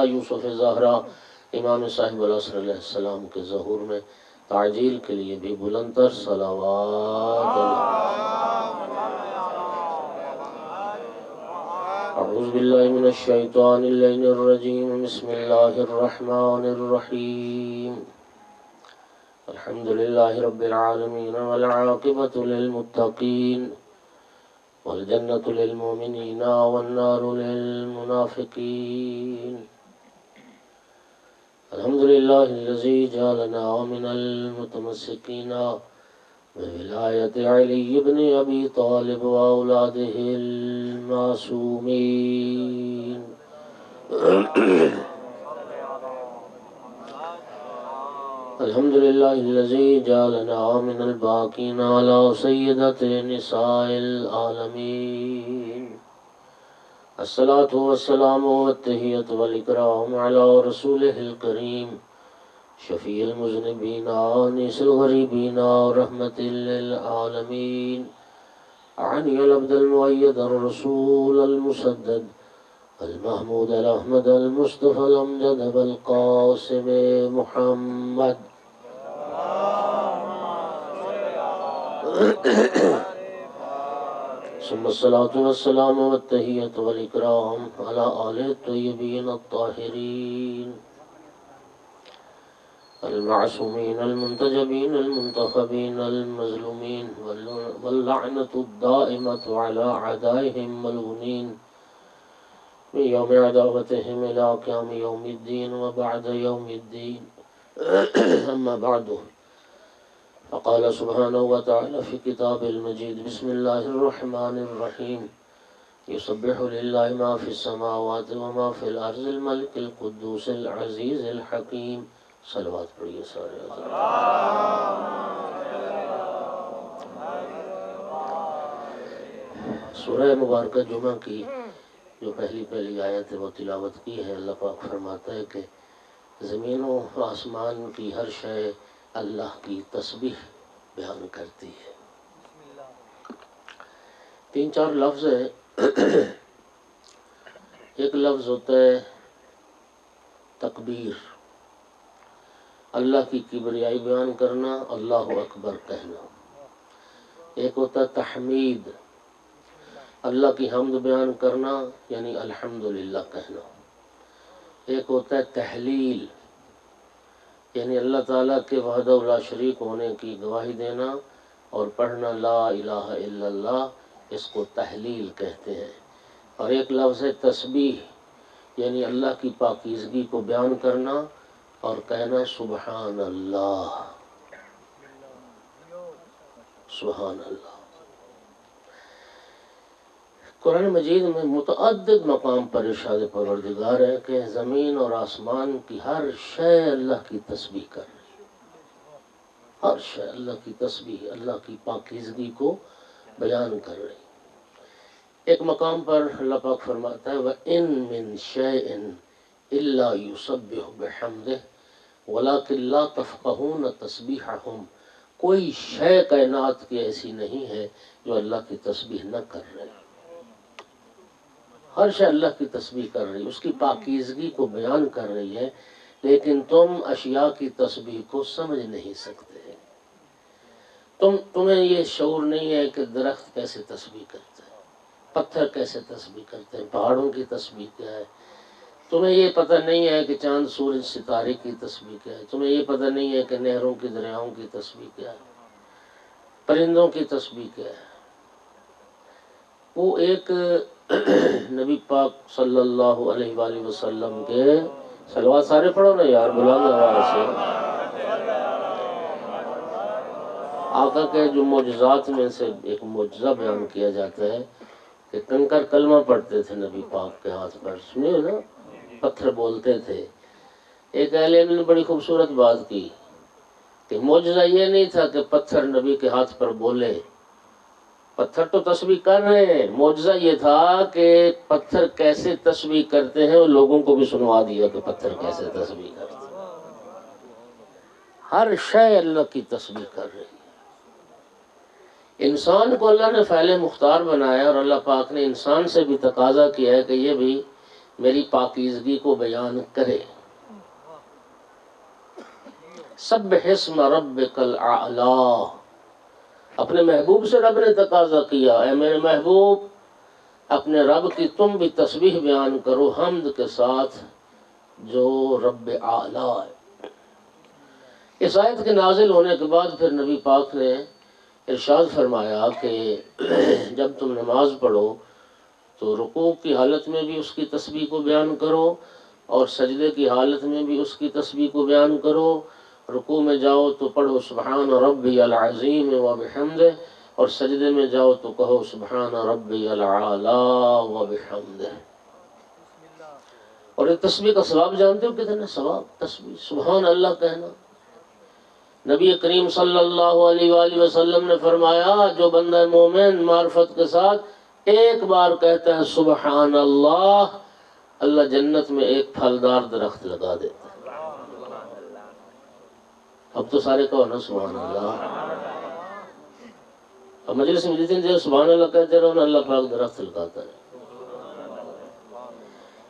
یوسف زہرا امام صاحب العصر علیہ السلام کے ظہور میں تعجیل کے لیے بھی بلند تر صلوات اعوذ باللہ من الشیطان اللعین الرجیم بسم اللہ الرحمن الرحیم الحمدللہ رب العالمین والعاقبۃ للمتقین والجنة للمؤمنین والنار للمنافقین الحمدللہ الذی جعلنا من المتمسکین بولایت علی بن ابی طالب واولادہ المعصومین الحمدللہ الذی جعلنا من الباقین علی سیدۃ نساء العالمین الصلاة والسلام والتحیۃ والاکرام علی رسولہ الکریم شفیع المذنبین انیس الغریبین رحمت للعالمین عنی العبد المؤید الرسول المسدد المحمود الاحمد المصطفى الامجد بالقاسم محمد ثم الصلاة والسلام والتحیۃ والاکرام علی آلہ الطیبین الطاہرین المعصومین المنتجبین المنتخبین المظلومین واللعنة الدائمة على اعدائهم ملعونین من یوم عداوتهم الى قیام یوم الدین وبعد یوم الدین اما بعد فقال سبحانه وتعالى في كتاب المجيد بسم الله الرحمن الرحيم يسبح لله ما في السماوات وما في الأرض الملك القدوس العزيز الحكيم صلوات پڑھیے سارے سورہ مبارکہ جمعہ کی جو پہلی آیت ہے وہ تلاوت کی ہے۔ اللہ پاک فرماتا ہے کہ زمین و آسمان کی ہر شے اللہ کی تسبیح بیان کرتی ہے۔ 3-4 لفظ ہیں۔ ایک لفظ ہوتا ہے تکبیر، اللہ کی کبریائی بیان کرنا، اللہ اکبر کہنا۔ ایک ہوتا ہے تحمید، اللہ کی حمد بیان کرنا یعنی الحمدللہ کہنا۔ ایک ہوتا ہے تحلیل، یعنی اللہ تعالیٰ کے وحدہ لا شریک ہونے کی گواہی دینا اور پڑھنا لا الہ الا اللہ، اس کو تحلیل کہتے ہیں۔ اور ایک لفظ ہے تسبیح، یعنی اللہ کی پاکیزگی کو بیان کرنا اور کہنا سبحان اللہ سبحان اللہ۔ قرآن مجید میں متعدد مقام پر ارشاد پروردگار ہے کہ زمین اور آسمان کی ہر شے اللہ کی تسبیح کر رہی ہے، ہر شے اللہ کی تسبیح، اللہ کی پاکیزگی کو بیان کر رہی ہے۔ ایک مقام پر اللہ پاک فرماتا ہے وَإِن مِّن شَيْءٍ إِلَّا يُسَبِّحُ بِحَمْدِهِ وَلَكِن لَّا تَفْقَهُونَ تَسْبِيحَهُمْ، کوئی شے کائنات کی ایسی نہیں ہے جو اللہ کی تسبیح نہ کر رہے، ہر شے اللہ کی تسبیح کر رہی ہے، اس کی پاکیزگی کو بیان کر رہی ہے، لیکن تم اشیاء کی تسبیح کو سمجھ نہیں سکتے۔ تمہیں یہ شعور نہیں ہے کہ درخت کیسے تسبیح کرتا ہے، پتھر کیسے تسبیح کرتے ہیں، پہاڑوں کی تسبیح کیا ہے، تمہیں یہ پتہ نہیں ہے کہ چاند سورج ستارے کی تسبیح کیا ہے، تمہیں یہ پتہ نہیں ہے کہ نہروں کی دریاؤں کی تسبیح کیا ہے، پرندوں کی تسبیح کیا ہے۔ وہ ایک نبی پاک صلی اللہ علیہ وآلہ وسلم کے صلوات سارے پڑھو نا یار بلند آواز سے۔ آقا کے جو معجزات میں سے ایک معجزہ بیان کیا جاتا ہے کہ کنکر کلمہ پڑھتے تھے نبی پاک کے ہاتھ پر، سنیے نا، پتھر بولتے تھے۔ ایک اہل علم نے بڑی خوبصورت بات کی کہ معجزہ یہ نہیں تھا کہ پتھر نبی کے ہاتھ پر بولے، پتھر تو تسبیح کر رہے ہیں، معجزہ یہ تھا کہ پتھر کیسے تسبیح کرتے ہیں اور لوگوں کو بھی سنوا دیا کہ پتھر کیسے تسبیح کرتے ہیں۔ ہر شے اللہ کی تسبیح کر رہی ہے۔ انسان کو اللہ نے فعل مختار بنایا اور اللہ پاک نے انسان سے بھی تقاضا کیا ہے کہ یہ بھی میری پاکیزگی کو بیان کرے۔ سبح اسم ربک الاعلی، اپنے محبوب سے رب نے تقاضا کیا، اے میرے محبوب اپنے رب کی تم بھی تسبیح بیان کرو حمد کے ساتھ جو رب اعلی ہے۔ اس آیت کے نازل ہونے کے بعد پھر نبی پاک نے ارشاد فرمایا کہ جب تم نماز پڑھو تو رکوع کی حالت میں بھی اس کی تسبیح کو بیان کرو اور سجدے کی حالت میں بھی اس کی تسبیح کو بیان کرو۔ رکوع میں جاؤ تو پڑھو سبحان ربی العظیم و بحمدہ، اور سجدے میں جاؤ تو کہو سبحان ربی العالی و بحمدہ۔ اور یہ تسبیح کا ثواب جانتے ہو کتنا ثواب؟ تسبیح سبحان اللہ کہنا۔ نبی کریم صلی اللہ علیہ وآلہ وسلم نے فرمایا جو بندہ مومن معرفت کے ساتھ ایک بار کہتا ہے سبحان اللہ، اللہ جنت میں ایک پھلدار درخت لگا دیتا ہے۔ اب تو سارے کہو نا سبحان اللہ۔ اب مجلس میں جتنے دیر سبحان اللہ کہتے رہو نا اللہ پاک درخت لگاتا ہے۔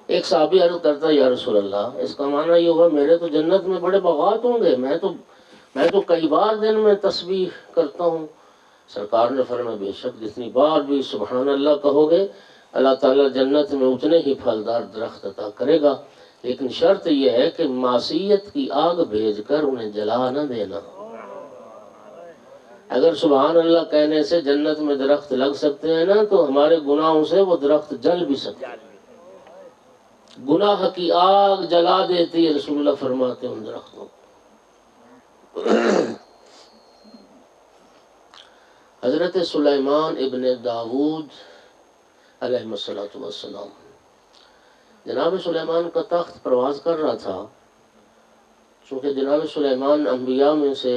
ایک صحابی عرض کرتا ہے یا رسول اللہ اس کا معنی یہ ہوگا میرے تو جنت میں بڑے باغات ہوں گے، میں تو کئی بار دن میں تسبیح کرتا ہوں۔ سرکار نے فرمایا بے شک جتنی بار بھی سبحان اللہ کہو گے اللہ تعالیٰ جنت میں اتنے ہی پھلدار درخت عطا کرے گا، لیکن شرط یہ ہے کہ معصیت کی آگ بھیج کر انہیں جلا نہ دینا۔ اگر سبحان اللہ کہنے سے جنت میں درخت لگ سکتے ہیں نا تو ہمارے گناہوں سے وہ درخت جل بھی سکتے ہیں۔ گناہ کی آگ جلا دیتی ہے رسول اللہ فرماتے ہیں ان درختوں کو۔ حضرت سلیمان ابن داود علیہ السلام، جناب سلیمان کا تخت پرواز کر رہا تھا، چونکہ جناب سلیمان انبیاء میں سے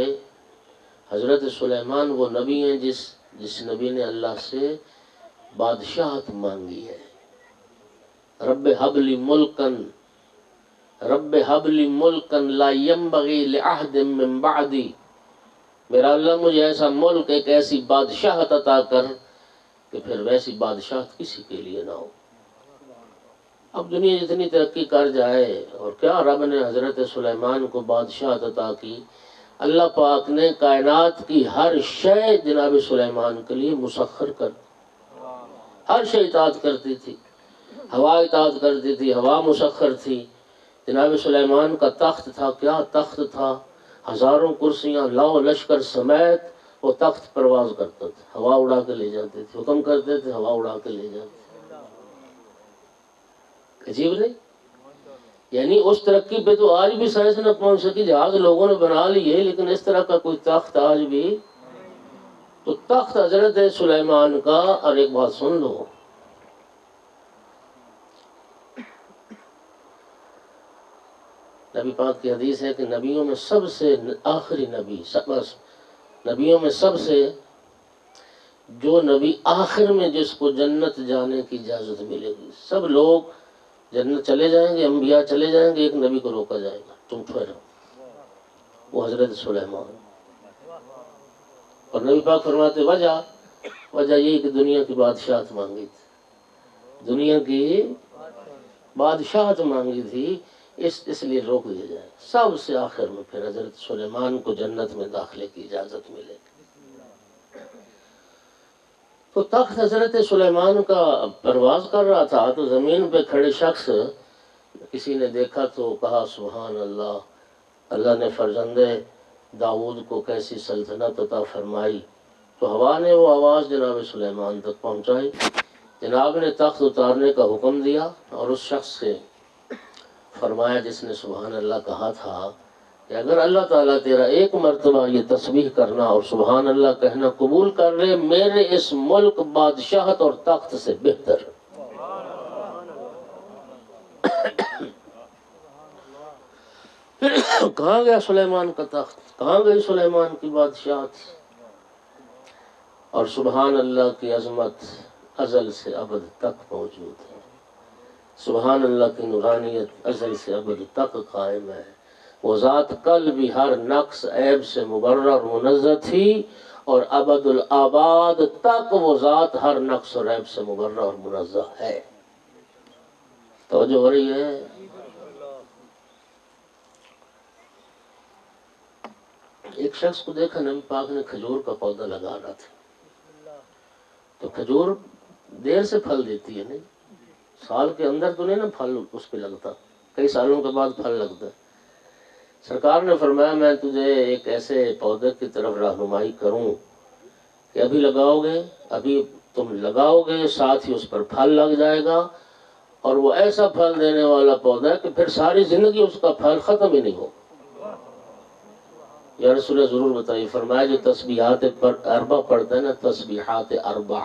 حضرت سلیمان وہ نبی ہیں جس نبی نے اللہ سے بادشاہت مانگی ہے۔ رب حب لی ملکن لا ینبغی لأحد من بعدی، میرا اللہ مجھے ایسا ملک ایک ایسی بادشاہت عطا کر کہ پھر ویسی بادشاہت کسی کے لیے نہ ہو۔ اب دنیا جتنی ترقی کر جائے اور کیا رب نے حضرت سلیمان کو بادشاہت عطا کی، اللہ پاک نے کائنات کی ہر شے جناب سلیمان کے لیے مسخر کر، ہر شے اطاعت کرتی تھی۔ ہوا اطاعت کرتی تھی، ہوا مسخر تھی۔ جناب سلیمان کا تخت تھا، کیا تخت تھا، ہزاروں کرسیاں لاؤ لشکر سمیت وہ تخت پرواز کرتا تھا، ہوا اڑا کے لے جاتے تھے، حکم کرتے تھے ہوا اڑا کے لے جاتے تھے۔ عجیب نہیں؟ یعنی اس ترقی پہ تو آج بھی سائنس نہ پہنچ سکی، جہاز لوگوں نے بنا لیے لیکن اس طرح کا کوئی تخت آج بھی۔ تو تخت حضرت سلیمان کا، اور ایک بات سن لو، نبی پاک کی حدیث ہے کہ نبیوں میں سب سے آخری نبی، نبیوں میں سب سے جو نبی آخر میں جس کو جنت جانے کی اجازت ملے گی، سب لوگ جنت چلے جائیں گے، انبیاء چلے جائیں گے، ایک نبی کو روکا جائے گا تم ٹھہرو، وہ حضرت سلیمان۔ اور نبی پاک فرماتے وجہ یہی کہ دنیا کی بادشاہت مانگی تھی، دنیا کی بادشاہت مانگی تھی، اس لیے روک دیا جائے، سب سے آخر میں پھر حضرت سلیمان کو جنت میں داخلے کی اجازت ملے گی۔ تو تخت حضرت سلیمان کا پرواز کر رہا تھا تو زمین پہ کھڑے شخص کسی نے دیکھا تو کہا سبحان اللہ، اللہ نے فرزند داؤد کو کیسی سلطنت عطا فرمائی۔ تو ہوا نے وہ آواز جناب سلیمان تک پہنچائی، جناب نے تخت اتارنے کا حکم دیا اور اس شخص سے فرمایا جس نے سبحان اللہ کہا تھا کہ اگر اللہ تعالیٰ تیرا ایک مرتبہ یہ تسبیح کرنا اور سبحان اللہ کہنا قبول کر لے، میرے اس ملک بادشاہت اور تخت سے بہتر۔ کہاں گیا سلیمان کا تخت، کہاں گئی سلیمان کی بادشاہت؟ اور سبحان اللہ کی عظمت ازل سے ابد تک موجود ہے، سبحان اللہ کی نورانیت ازل سے ابد تک قائم ہے۔ وہ ذات کل بھی ہر نقص عیب سے مبرر منزہ تھی اور ابد الآباد تک وہ ذات ہر نقص اور عیب سے مبرر اور منزہ ہے۔ توجہ ہو رہی ہے؟ ایک شخص کو دیکھا نبی پاک نے کھجور کا پودا لگا رہا تھا، تو کھجور دیر سے پھل دیتی ہے، نہیں سال کے اندر تو نہیں نا پھل اس پہ لگتا، کئی سالوں کے بعد پھل لگتا ہے۔ سرکار نے فرمایا میں تجھے ایک ایسے پودے کی طرف رہنمائی کروں کہ ابھی لگاؤ گے، ابھی تم لگاؤ گے، ساتھ ہی اس پر پھل لگ جائے گا، اور وہ ایسا پھل دینے والا پودا ہے کہ پھر ساری زندگی اس کا پھل ختم ہی نہیں ہو۔ یا رسول اللہ ضرور بتائیے، فرمایا جو تسبیحات اربع پڑھتا ہے نا، تسبیحات اربع،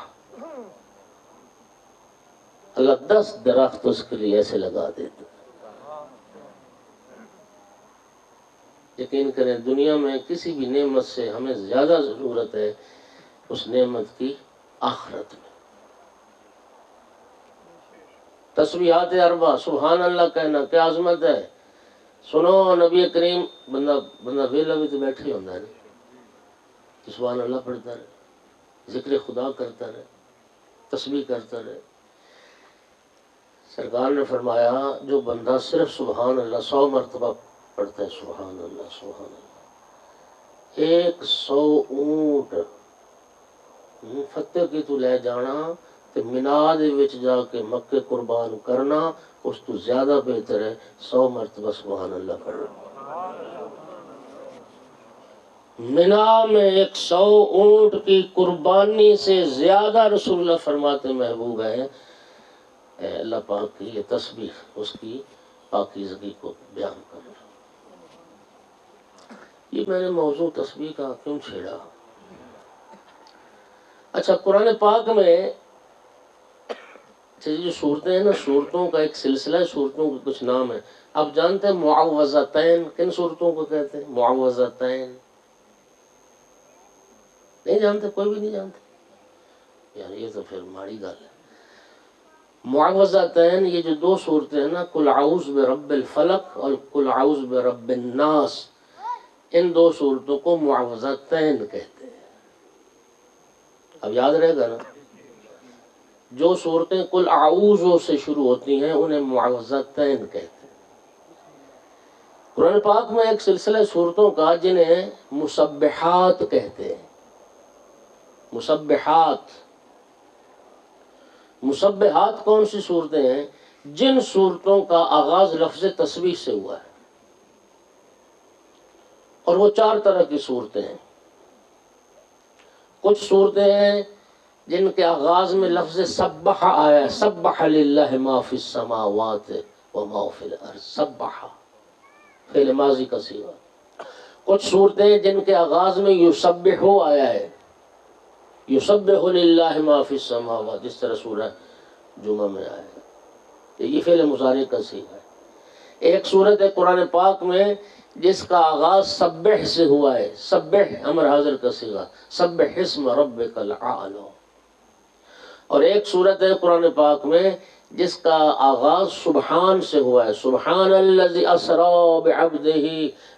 اللہ 10 درخت اس کے لیے ایسے لگا دیتا۔ یقین کریں دنیا میں کسی بھی نعمت سے ہمیں زیادہ ضرورت ہے اس نعمت کی آخرت میں۔ تسبیحات اربع، سبحان اللہ کہنا کیا عظمت ہے۔ سنو نبی کریم، بندہ ویلا بھی تو بیٹھے ہی ہوتا ہے نا، سبحان اللہ پڑھتا رہے، ذکر خدا کرتا رہے، تسبیح کرتا رہے۔ سرکار نے فرمایا جو بندہ صرف سبحان اللہ 100 مرتبہ پڑھتا ہے، سبحان اللہ سبحان اللہ، 100 اونٹ فتح کی تو لے جانا تے مینا دے وچ جا کے مکے قربان کرنا، اس تو زیادہ بہتر ہے 100 مرتبہ سبحان اللہ پڑھنا۔ مینا میں 100 اونٹ کی قربانی سے زیادہ رسول اللہ فرماتے محبوب ہے اللہ پاک کی یہ تسبیح، اس کی پاکیزگی کو بیان کرنا۔ یہ میں نے موضوع تسبیح کا کیوں چھیڑا؟ اچھا، قرآن پاک میں جو صورتیں ہیں نا، صورتوں کا ایک سلسلہ ہے، صورتوں کے کچھ نام ہیں۔ آپ جانتے ہیں معوذتین کن صورتوں کو کہتے ہیں؟ معوذتین نہیں جانتے؟ کوئی بھی نہیں جانتے؟ یار یہ تو پھر ماڑی گل ہے۔ معوذتین یہ جو 2 صورتیں ہیں نا، قل اعوذ برب الفلق اور قل اعوذ برب الناس، ان 2 صورتوں کو معوذتین کہتے ہیں۔ اب یاد رہے گا نا، جو صورتیں قل اعوذ سے شروع ہوتی ہیں انہیں معوذتین کہتے ہیں۔ قرآن پاک میں ایک سلسلہ صورتوں کا جنہیں مسبحات کہتے ہیں۔ مسبحات، مسبحات کون سی صورتیں ہیں؟ جن صورتوں کا آغاز لفظ تسبیح سے ہوا ہے، اور وہ 4 طرح کی صورتیں ہیں۔ کچھ صورتیں ہیں جن کے آغاز میں لفظ سبح آیا ہے، سبح للہ ما فی السماوات و ما فی الارض، سبح فعل ماضی کا صیغہ۔ کچھ صورتیں جن کے آغاز میں یسبح آیا ہے، یسبح للہ ما فی السماوات، جس طرح سورہ جمعہ میں آیا ہے، یہ فعل مضارع کا صیغہ ہے۔ ایک صورت ہے قرآن پاک میں جس کا آغاز سبح سے ہوا ہے، سبح امر حاضر کا صیغہ، سبح اسم ربک الاعلی۔ اور ایک صورت ہے قرآن پاک میں جس کا آغاز سبحان سے ہوا ہے، سبحان الذی اسری بعبدہ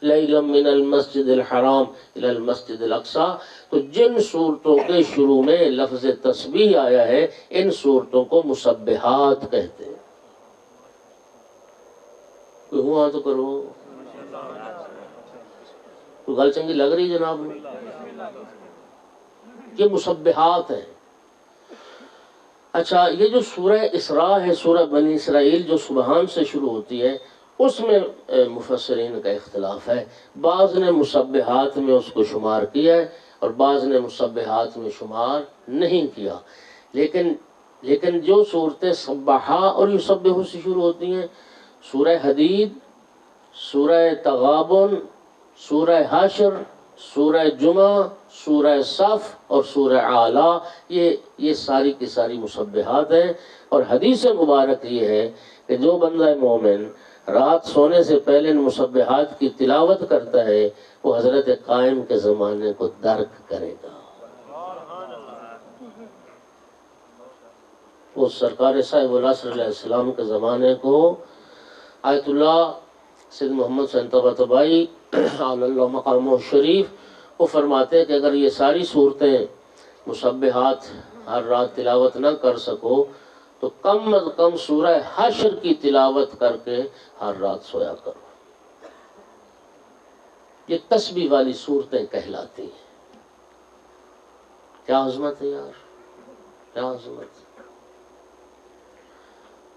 لیلا من المسجد الحرام الی المسجد الاقصی۔ تو جن صورتوں کے شروع میں لفظ تسبیح آیا ہے ان صورتوں کو مسبحات کہتے ہیں۔ کوئی ہوا تو کرو، کوئی گل چنگی لگ رہی جناب نے؟ یہ مسبحات ہیں۔ اچھا، یہ جو سورہ اسراء ہے، سورہ بنی اسرائیل جو سبحان سے شروع ہوتی ہے، اس میں مفسرین کا اختلاف ہے۔ بعض نے مسبحات میں اس کو شمار کیا ہے اور بعض نے مسبحات میں شمار نہیں کیا، لیکن جو صورتیں سبحا اور یسبح سے شروع ہوتی ہیں، سورہ حدید، سورہ تغابن، سورہ حشر، سورہ جمعہ، سورہ صف اور سورہ اعلی، یہ ساری کی ساری مسبحات ہیں۔ اور حدیث مبارک یہ ہے کہ جو بندہ مومن رات سونے سے پہلے ان مسبحات کی تلاوت کرتا ہے وہ حضرت قائم کے زمانے کو درک کرے گا۔ وہ سرکار صاحب العصر علیہ السلام کے زمانے کو آیت اللہ سید محمد حسین طباطبائی علی اللہ مقامہ شریف وہ فرماتے ہیں کہ اگر یہ ساری صورتیں مسبحات ہر رات تلاوت نہ کر سکو تو کم از کم سورہ حشر کی تلاوت کر کے ہر رات سویا کرو. یہ تسبیح والی صورتیں کہلاتی ہیں. کیا عظمت ہے یار، کیا عظمت ہے.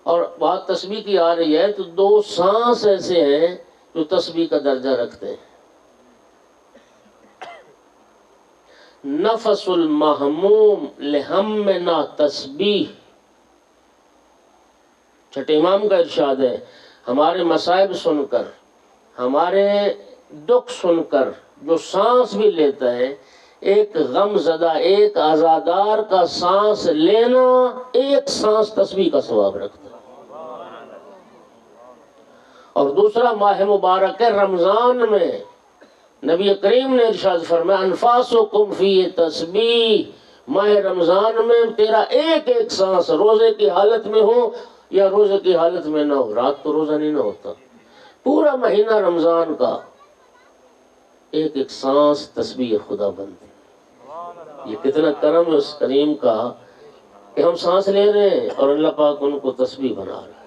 اور بات تسبیح کی آ رہی ہے تو 2 سانس ایسے ہیں جو تسبیح کا درجہ رکھتے ہیں. نفس المحموم لہمنا تسبیح. چھٹے امام کا ارشاد ہے، ہمارے مصائب سن کر، ہمارے دکھ سن کر جو سانس بھی لیتا ہے، ایک غم زدہ، ایک عزادار کا سانس لینا ایک سانس تسبیح کا ثواب رکھتا ہے. اور دوسرا ماہ مبارک رمضان میں نبی کریم نے ارشاد فرمایا انفاسکم فی تسبیح. ماہ رمضان میں تیرا ایک ایک سانس روزے کی حالت میں ہو یا روزے کی حالت میں نہ ہو، رات تو روزہ نہیں نہ ہوتا، پورا مہینہ رمضان کا ایک ایک سانس تسبیح خدا بنتی. یہ کتنا کرم ہے اس کریم کا کہ ہم سانس لے رہے ہیں اور اللہ پاک ان کو تسبیح بنا رہے ہیں.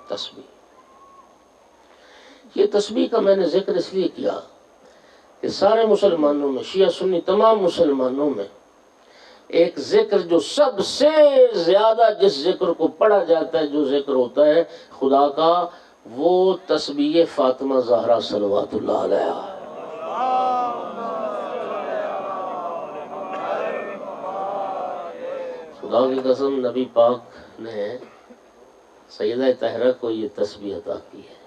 تسبیح، یہ تسبیح کا میں نے ذکر اس لیے کیا کہ سارے مسلمانوں میں، شیعہ سنی تمام مسلمانوں میں ایک ذکر جو سب سے زیادہ جس ذکر کو پڑھا جاتا ہے، جو ذکر ہوتا ہے خدا کا، وہ تسبیح فاطمہ زہرا صلوات اللہ علیہا. خدا کی قسم نبی پاک نے سیدہ طاہرہ کو یہ تسبیح عطا کی ہے.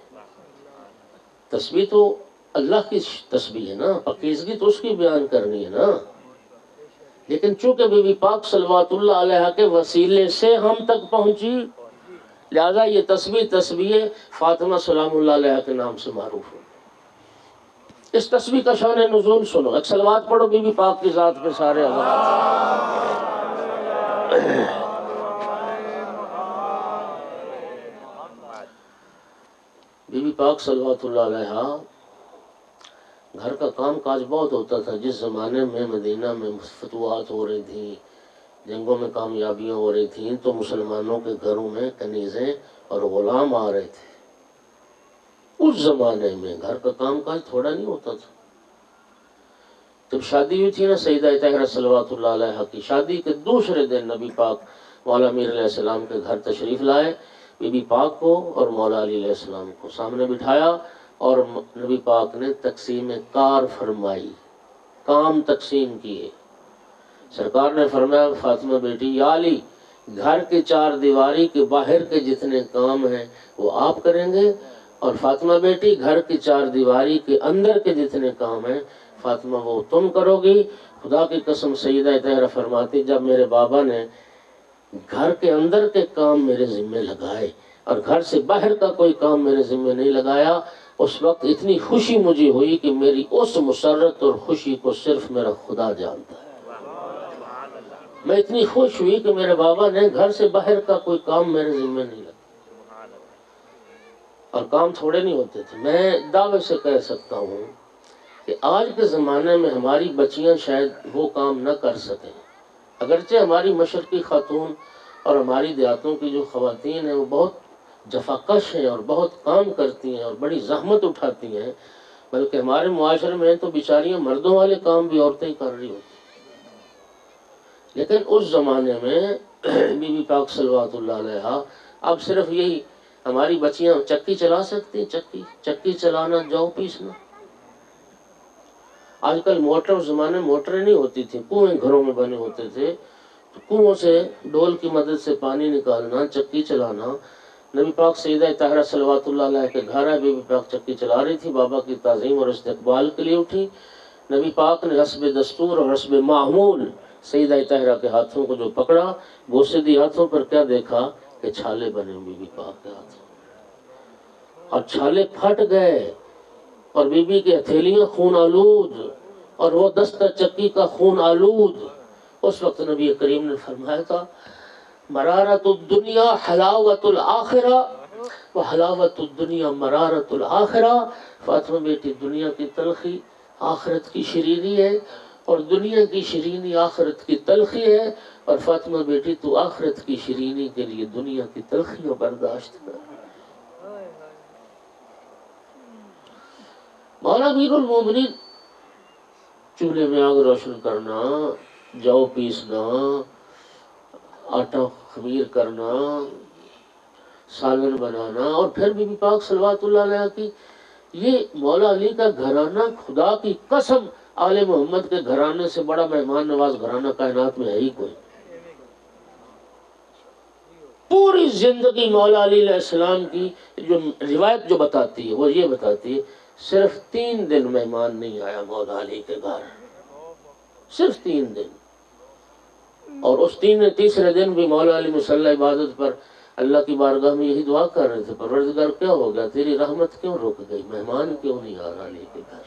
تسبیح تو اللہ کی تسبیح ہے نا، پاکیزگی تو اس کی بیان کرنی ہے نا. لیکن چونکہ بی بی پاک صلوات اللہ علیہا کے وسیلے سے ہم تک پہنچی، لہذا یہ تسبیح فاطمہ سلام اللہ علیہا کے نام سے معروف ہے. اس تسبیح کا شان نزول سنو. ایک صلوات پڑھو بی بی پاک کی ذات پہ سارے حضرات. بی بی پاک صلوات اللہ علیہا گھر کا کام کاج بہت ہوتا تھا. جس زمانے میں مدینہ میں فتوحات ہو رہی تھیں، جنگوں میں کامیابیاں ہو رہی تھیں، تو مسلمانوں کے گھروں میں کنیزیں اور غلام آ رہے تھے. اس زمانے میں گھر کا کام کاج تھوڑا نہیں ہوتا تھا. جب شادی ہوئی تھی نا سیدہ طاہرہ صلوات اللہ علیہا کی، شادی کے دوسرے دن نبی پاک مولا امیر علیہ السلام کے گھر تشریف لائے. بی بی پاک کو اور مولا علی علیہ السلام کو سامنے بٹھایا اور نبی پاک نے تقسیم کار فرمائی، کام تقسیم کیے. سرکار نے فرمایا فاطمہ بیٹی یا علی، گھر کے 4 دیواری کے باہر کے جتنے کام ہیں وہ آپ کریں گے، اور فاطمہ بیٹی گھر کی 4 دیواری کے اندر کے جتنے کام ہیں فاطمہ وہ تم کرو گی. خدا کی قسم سیدہ طاہرہ فرماتی جب میرے بابا نے گھر کے اندر کے کام میرے ذمے لگائے اور گھر سے باہر کا کوئی کام میرے ذمے نہیں لگایا، اس وقت اتنی خوشی مجھے ہوئی کہ میری اس مسرت اور خوشی کو صرف میرا خدا جانتا ہے. میں اتنی خوش ہوئی کہ میرے بابا نے گھر سے باہر کا کوئی کام میرے ذمے نہیں لگا، اور کام تھوڑے نہیں ہوتے تھے. میں دعوے سے کہہ سکتا ہوں کہ آج کے زمانے میں ہماری بچیاں شاید وہ کام نہ کر سکیں، اگرچہ ہماری مشرقی خاتون اور ہماری دیہاتوں کی جو خواتین ہیں وہ بہت جفاکش ہیں اور بہت کام کرتی ہیں اور بڑی زحمت اٹھاتی ہیں، بلکہ ہمارے معاشرے میں تو بیچاریاں مردوں والے کام بھی عورتیں ہی کر رہی ہوتی. لیکن اس زمانے میں بی بی پاک صلوات اللہ علیہا، اب صرف یہی ہماری بچیاں چکی چلا سکتی، چکی چلانا، جو پیسنا. آج کل موٹر، اس زمانے میں موٹریں نہیں ہوتی تھیں، کنویں گھروں میں بنے ہوتے تھے، تو کنووں سے ڈول کی مدد سے پانی نکالنا، چکی چلانا. نبی پاک سیدہ طاہرہ صلوات اللہ علیہ کے گھر ہے، بی بی پاک چکی چلا رہی تھی، بابا کی تعظیم اور استقبال کے لیے اٹھی. نبی پاک نے حسب دستور اور حسب معمول سیدہ طاہرہ کے ہاتھوں کو جو پکڑا، بوسے دی ہاتھوں پر، کیا دیکھا کہ چھالے بنے بی بی پاک کے ہاتھوں، اور چھالے پھٹ گئے اور بی بی کی ہتھیلیاں خون آلود اور وہ دستہ چکی کا خون آلود. اس وقت نبی کریم نے فرمایا تھا مرارت الدنیا حلاوت الآخرہ و حلاوت الدنیا مرارت الآخرہ. فاطمہ بیٹی، دنیا کی تلخی آخرت کی شیرینی ہے، اور دنیا کی شیرینی آخرت کی تلخی ہے، اور فاطمہ بیٹی تو آخرت کی شیرینی کے لیے دنیا کی تلخی کو برداشت کر۔ مولا امیر المومنین چولہے میں آگ روشن کرنا، جو پیسنا، آٹا خمیر کرنا، سالن بنانا، اور پھر بی بی پاک صلوات اللہ علیہ کی یہ مولا علی کا گھرانہ، خدا کی قسم آل محمد کے گھرانے سے بڑا مہمان نواز گھرانہ کائنات میں ہے ہی کوئی۔ پوری زندگی مولا علی علیہ السلام کی جو روایت جو بتاتی ہے وہ یہ بتاتی ہے صرف 3 دن مہمان نہیں آیا مولا علی کے گھر، صرف 3 دن۔ اور اس تیسرے دن بھی مولا علی مصلی عبادت پر اللہ کی بارگاہ میں یہی دعا کر رہے تھے، پروردگار کیا ہو گیا، تیری رحمت کیوں رک گئی، مہمان کیوں نہیں آ رہا علی کے گھر۔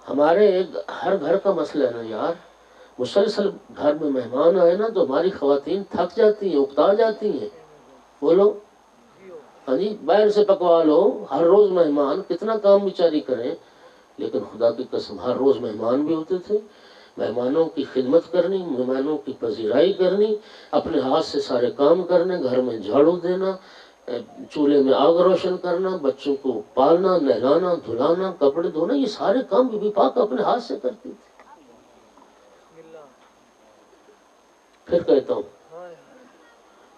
ہمارے ہر گھر کا مسئلہ ہے نا یار، مسلسل گھر میں مہمان آئے نا تو ہماری خواتین تھک جاتی ہیں، اکتا جاتی ہیں۔ بولو ہاں جی، باہر سے پکوا لو، ہر روز مہمان کتنا کام بیچاری کریں، لیکن خدا کی قسم ہر روز مہمان بھی ہوتے تھے، مہمانوں کی خدمت کرنی، مہمانوں کی پذیرائی کرنی، اپنے ہاتھ سے سارے کام کرنے، گھر میں جھاڑو دینا، چولہے میں آگ روشن کرنا، بچوں کو پالنا، نہلانا، دھلانا، کپڑے دھونا، یہ سارے کام بی بی پاک اپنے ہاتھ سے کرتی تھی۔ پھر کہتا ہوں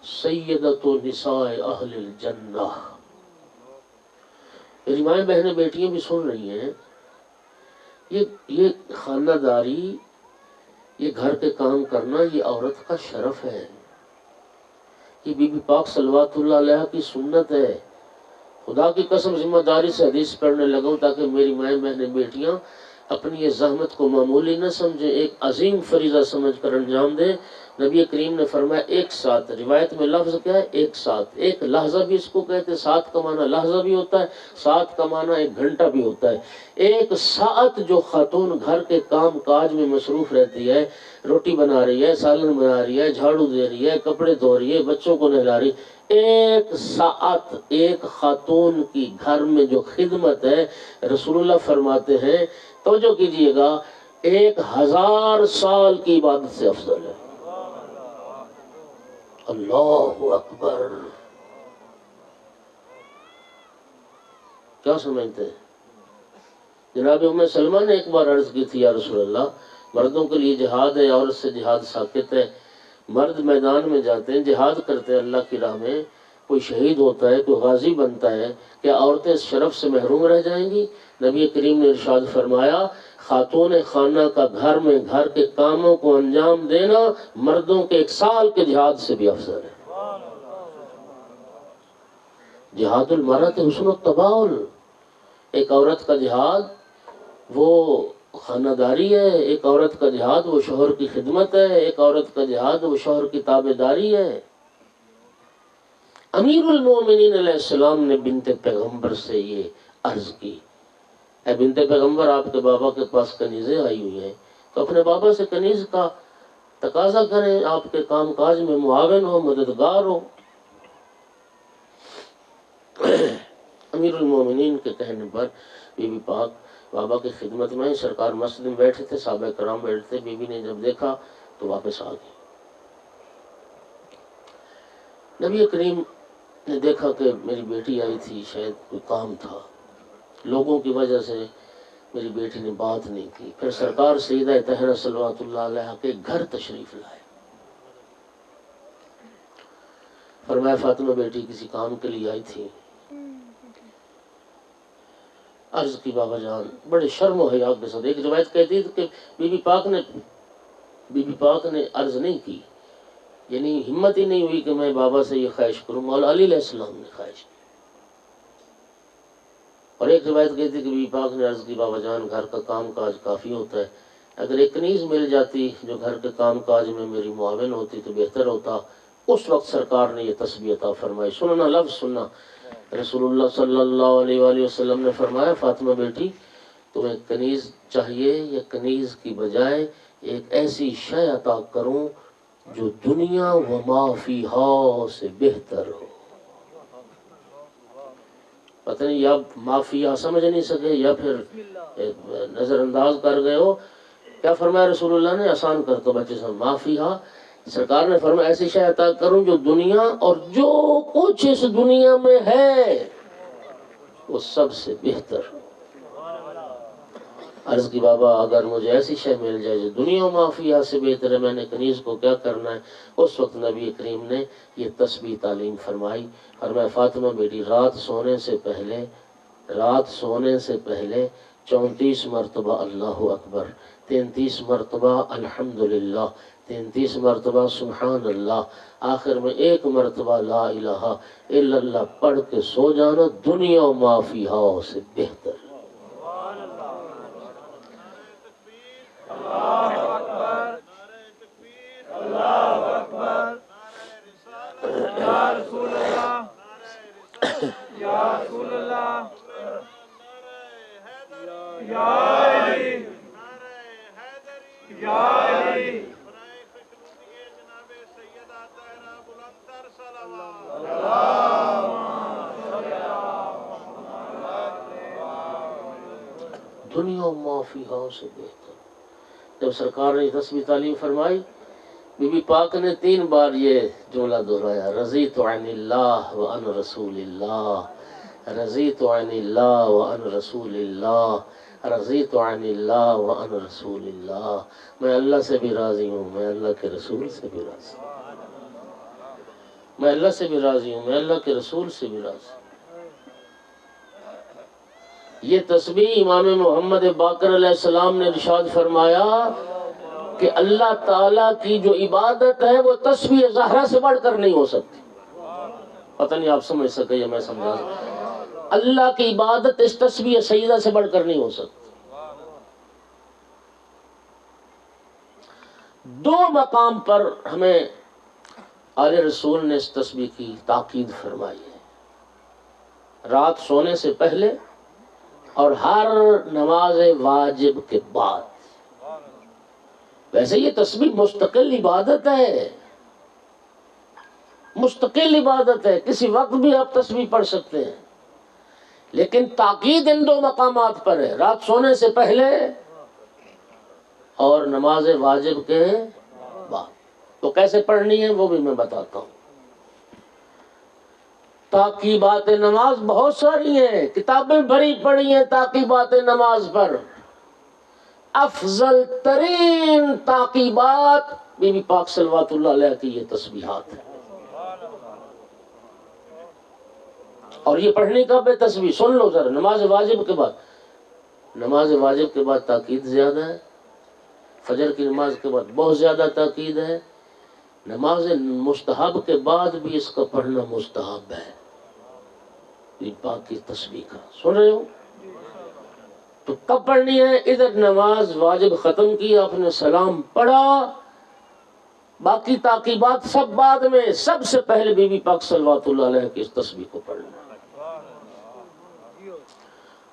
سیدۃ نساء اہل الجنہ۔ میری مائیں بہنیں بیٹیاں بھی سن رہی ہیں، یہ خانہ داری، یہ گھر کے کام کرنا، یہ عورت کا شرف ہے، یہ بی بی پاک صلوات اللہ علیہ کی سنت ہے۔ خدا کی قسم ذمہ داری سے حدیث پڑھنے لگا تاکہ میری مائیں بہنیں بیٹیاں اپنی یہ زحمت کو معمولی نہ سمجھیں، ایک عظیم فریضہ سمجھ کر انجام دیں۔ نبی کریم نے فرمایا ایک ساتھ، روایت میں لفظ کیا ہے، ایک ساتھ، ایک لحظہ بھی اس کو کہتے ہیں، ساتھ کا معنی لحظہ بھی ہوتا ہے، ساتھ کا معنی 1 گھنٹہ بھی ہوتا ہے۔ ایک ساعت جو خاتون گھر کے کام کاج میں مصروف رہتی ہے، روٹی بنا رہی ہے، سالن بنا رہی ہے، جھاڑو دے رہی ہے، کپڑے دھو رہی ہے، بچوں کو نہلا رہی ہے، ایک ساعت ایک خاتون کی گھر میں جو خدمت ہے، رسول اللہ فرماتے ہیں، توجہ کیجئے گا، 1000 سال کی عبادت سے افضل ہے۔ اللہ اکبر! کیا سمجھتے ہیں؟ جناب ام سلمہ نے ایک بار عرض کی تھی، یا رسول اللہ، مردوں کے لیے جہاد ہے، عورت سے جہاد ساقط ہے، مرد میدان میں جاتے ہیں، جہاد کرتے ہیں اللہ کی راہ میں، کوئی شہید ہوتا ہے، کوئی غازی بنتا ہے، کیا عورتیں اس شرف سے محروم رہ جائیں گی؟ نبی کریم نے ارشاد فرمایا، خاتون خانہ کا گھر میں گھر کے کاموں کو انجام دینا مردوں کے 1 سال کے جہاد سے بھی افضل ہے۔ جہاد المرأۃ حسن التباؤل، ایک عورت کا جہاد وہ خانہ داری ہے، ایک عورت کا جہاد وہ شوہر کی خدمت ہے، ایک عورت کا جہاد وہ شوہر کی تابع داری ہے۔ امیر المومنین علیہ السلام نے بنت پیغمبر سے یہ عرض کی، اے بنت پیغمبر، آپ کے بابا کے پاس کنیزیں آئی ہوئی ہیں، تو اپنے بابا سے کنیز کا تقاضا کریں، آپ کے کام کاج میں معاون ہو، مددگار ہو۔ امیر المومنین کے کہنے پر بی بی پاک بابا کی خدمت میں، سرکار مسجد میں بیٹھے تھے، صحابہ کرام بیٹھے تھے، بی بی نے جب دیکھا تو واپس آ گئی۔ نبی کریم نے دیکھا کہ میری بیٹی آئی تھی، شاید کوئی کام تھا، لوگوں کی وجہ سے میری بیٹی نے بات نہیں کی، پھر سرکار سیدہ طاہرہ صلوات اللہ علیہ کے گھر تشریف لائے، فرمایا فاطمہ بیٹی کسی کام کے لیے آئی تھی، عرض کی بابا جان بڑے شرم و حیا کے ساتھ۔ ایک روایت کہتی ہے کہ بی بی پاک نے عرض نہیں کی، یعنی ہمت ہی نہیں ہوئی کہ میں بابا سے یہ خواہش کروں، مولا علی علیہ السلام نے خواہش کی۔ اور ایک روایت کہتی ہے کہ بی بی پاک نے عرض کی بابا جان گھر کا کام کاج کافی ہوتا ہے، اگر ایک کنیز مل جاتی جو گھر کے کام کاج میں میری معاون ہوتی تو بہتر ہوتا۔ اس وقت سرکار نے یہ تسبیح عطا فرمائی، سننا لفظ سننا، رسول اللہ صلی اللہ علیہ وآلہ وسلم نے فرمایا فاطمہ بیٹی تمہیں کنیز چاہیے یا کنیز کی بجائے ایک ایسی شے عطا کروں جو دنیا و ما فیہا سے بہتر ہو۔ پتہ نہیں یا مافیا سمجھ نہیں سکے یا پھر نظر انداز کر گئے ہو. کیا فرمایا رسول اللہ نے؟ آسان کر تو بچے سب. مافیا سرکار نے فرمایا ایسی شے عطا کروں جو دنیا اور جو کچھ اس دنیا میں ہے وہ سب سے بہتر. عرض کی بابا اگر مجھے ایسی شے مل جائے جو دنیا و مافیا سے بہتر ہے میں نے کنیز کو کیا کرنا ہے؟ اس وقت نبی کریم نے یہ تسبیح تعلیم فرمائی. فرمایا فاطمہ بیٹی رات سونے سے پہلے 34 مرتبہ اللہ اکبر، 33 مرتبہ الحمدللہ، 33 مرتبہ سبحان اللہ، آخر میں 1 مرتبہ لا الہ الا اللہ پڑھ کے سو جانا دنیا و مافیا سے بہتر. دنیا و مافیا سے بہتر. جب سرکار نے تسبیح تعلیم فرمائی بی بی پاک نے 3 بار یہ جملہ دہرایا، رضیت عن اللہ وعن رسول اللہ، رضیت عن اللہ وعن رسول اللہ، رضیت عن اللہ وعن رسول اللہ. میں اللہ سے بھی راضی ہوں، میں اللہ کے رسول سے بھی راضی ہوں. میں اللہ سے بھی راضی ہوں، میں اللہ کے رسول سے بھی راضی ہوں. یہ تسبیح امام محمد باقر علیہ السلام نے ارشاد فرمایا کہ اللہ تعالیٰ کی جو عبادت ہے وہ تسبیح زہرا سے بڑھ کر نہیں ہو سکتی. پتہ نہیں آپ سمجھ سکے یا میں سمجھا سکتا. اللہ کی عبادت اس تسبیح سیدہ سے بڑھ کر نہیں ہو سکتی. 2 مقام پر ہمیں آل رسول نے اس تسبیح کی تاکید فرمائی ہے، رات سونے سے پہلے اور ہر نماز واجب کے بعد. ویسے یہ تسبیح مستقل عبادت ہے، مستقل عبادت ہے، کسی وقت بھی آپ تسبیح پڑھ سکتے ہیں، لیکن تاکید ان 2 مقامات پر ہے، رات سونے سے پہلے اور نماز واجب کے بعد. تو کیسے پڑھنی ہے وہ بھی میں بتاتا ہوں. تاکیبات نماز بہت ساری ہیں، کتابیں بھری پڑی ہیں تاکیبات نماز پر. افضل ترین تاکیبات بی بی پاک صلوات اللہ علیہ کی یہ تسبیحات ہیں. اور یہ پڑھنے کا بے تسبیح سن لو ذرا. نماز واجب کے بعد، نماز واجب کے بعد تاکید زیادہ ہے، فجر کی نماز کے بعد بہت زیادہ تاکید ہے، نماز مستحب کے بعد بھی اس کا پڑھنا مستحب ہے. یہ پاک کی تسبیح کا سن رہے ہو؟ تو کب پڑھنی ہے؟ ادھر نماز واجب ختم کی، آپ نے سلام پڑھا، باقی تاکیبات سب بعد میں، سب سے پہلے بی بی پاک صلوات اللہ علیہ کی اس تسبیح کو پڑھنا.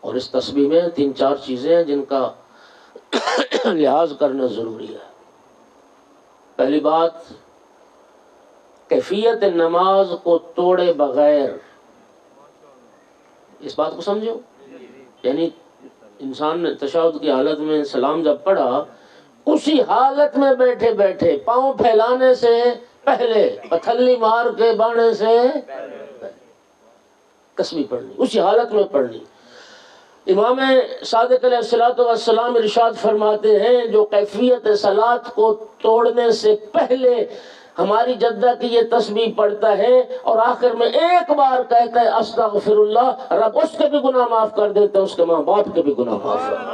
اور اس تسبیح میں 3-4 چیزیں ہیں جن کا لحاظ کرنا ضروری ہے. پہلی بات، کیفیت نماز کو توڑے بغیر. اس بات کو سمجھو، یعنی انسان نے تشہد کی حالت میں سلام جب پڑھا، اسی حالت میں بیٹھے بیٹھے پاؤں پھیلانے سے پہلے، پتھلی مار کے بانے سے تسبیح پڑھنی، اسی حالت میں پڑھنی. امام صادق علیہ الصلوۃ والسلام ارشاد فرماتے ہیں جو کیفیت صلاۃ کو توڑنے سے پہلے ہماری جدہ کی یہ تسبیح پڑھتا ہے اور آخر میں ایک بار کہتا ہے استغفر اللہ، رب اس کے بھی گناہ معاف کر دیتا ہے، اس کے ماں باپ کے بھی گناہ معاف کر دیتا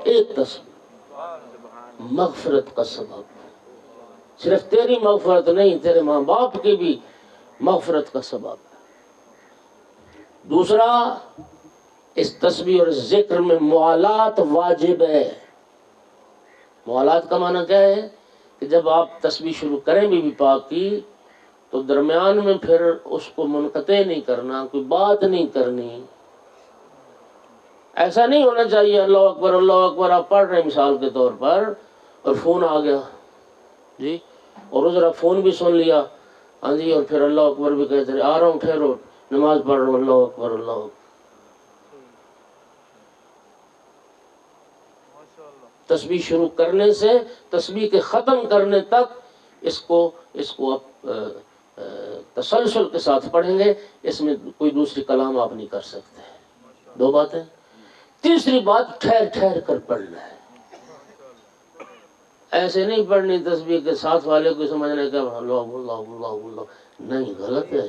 ہے. ایک تسبیح مغفرت کا سبب، صرف تیری مغفرت نہیں، تیرے ماں باپ کی بھی مغفرت کا سبب. دوسرا، اس تسبیح اور ذکر میں موالات واجب ہے. موالات کا معنی کیا ہے؟ کہ جب آپ تسبیح شروع کریں بی بی پاک کی تو درمیان میں پھر اس کو منقطع نہیں کرنا، کوئی بات نہیں کرنی. ایسا نہیں ہونا چاہیے اللہ اکبر اللہ اکبر آپ پڑھ رہے ہیں مثال کے طور پر اور فون آ گیا جی، اور ذرا فون بھی سن لیا، ہاں جی، اور پھر اللہ اکبر بھی کہتے رہے، آ رہا ہوں ٹھہرو، نماز پڑھ رہا ہوں اللہ اکبر اللہ اکبر. تسبیح شروع کرنے سے تسبیح کے ختم کرنے تک اس کو آپ تسلسل کے ساتھ پڑھیں گے. اس میں کوئی دوسری کلام آپ نہیں کر سکتے. دو باتیں. تیسری بات ٹھہر ٹھہر کر پڑھنا ہے. ایسے نہیں پڑھنی تسبیح کے ساتھ والے کو سمجھنے کا اللہ اللہ اللہ اللہ. نہیں، غلط ہے.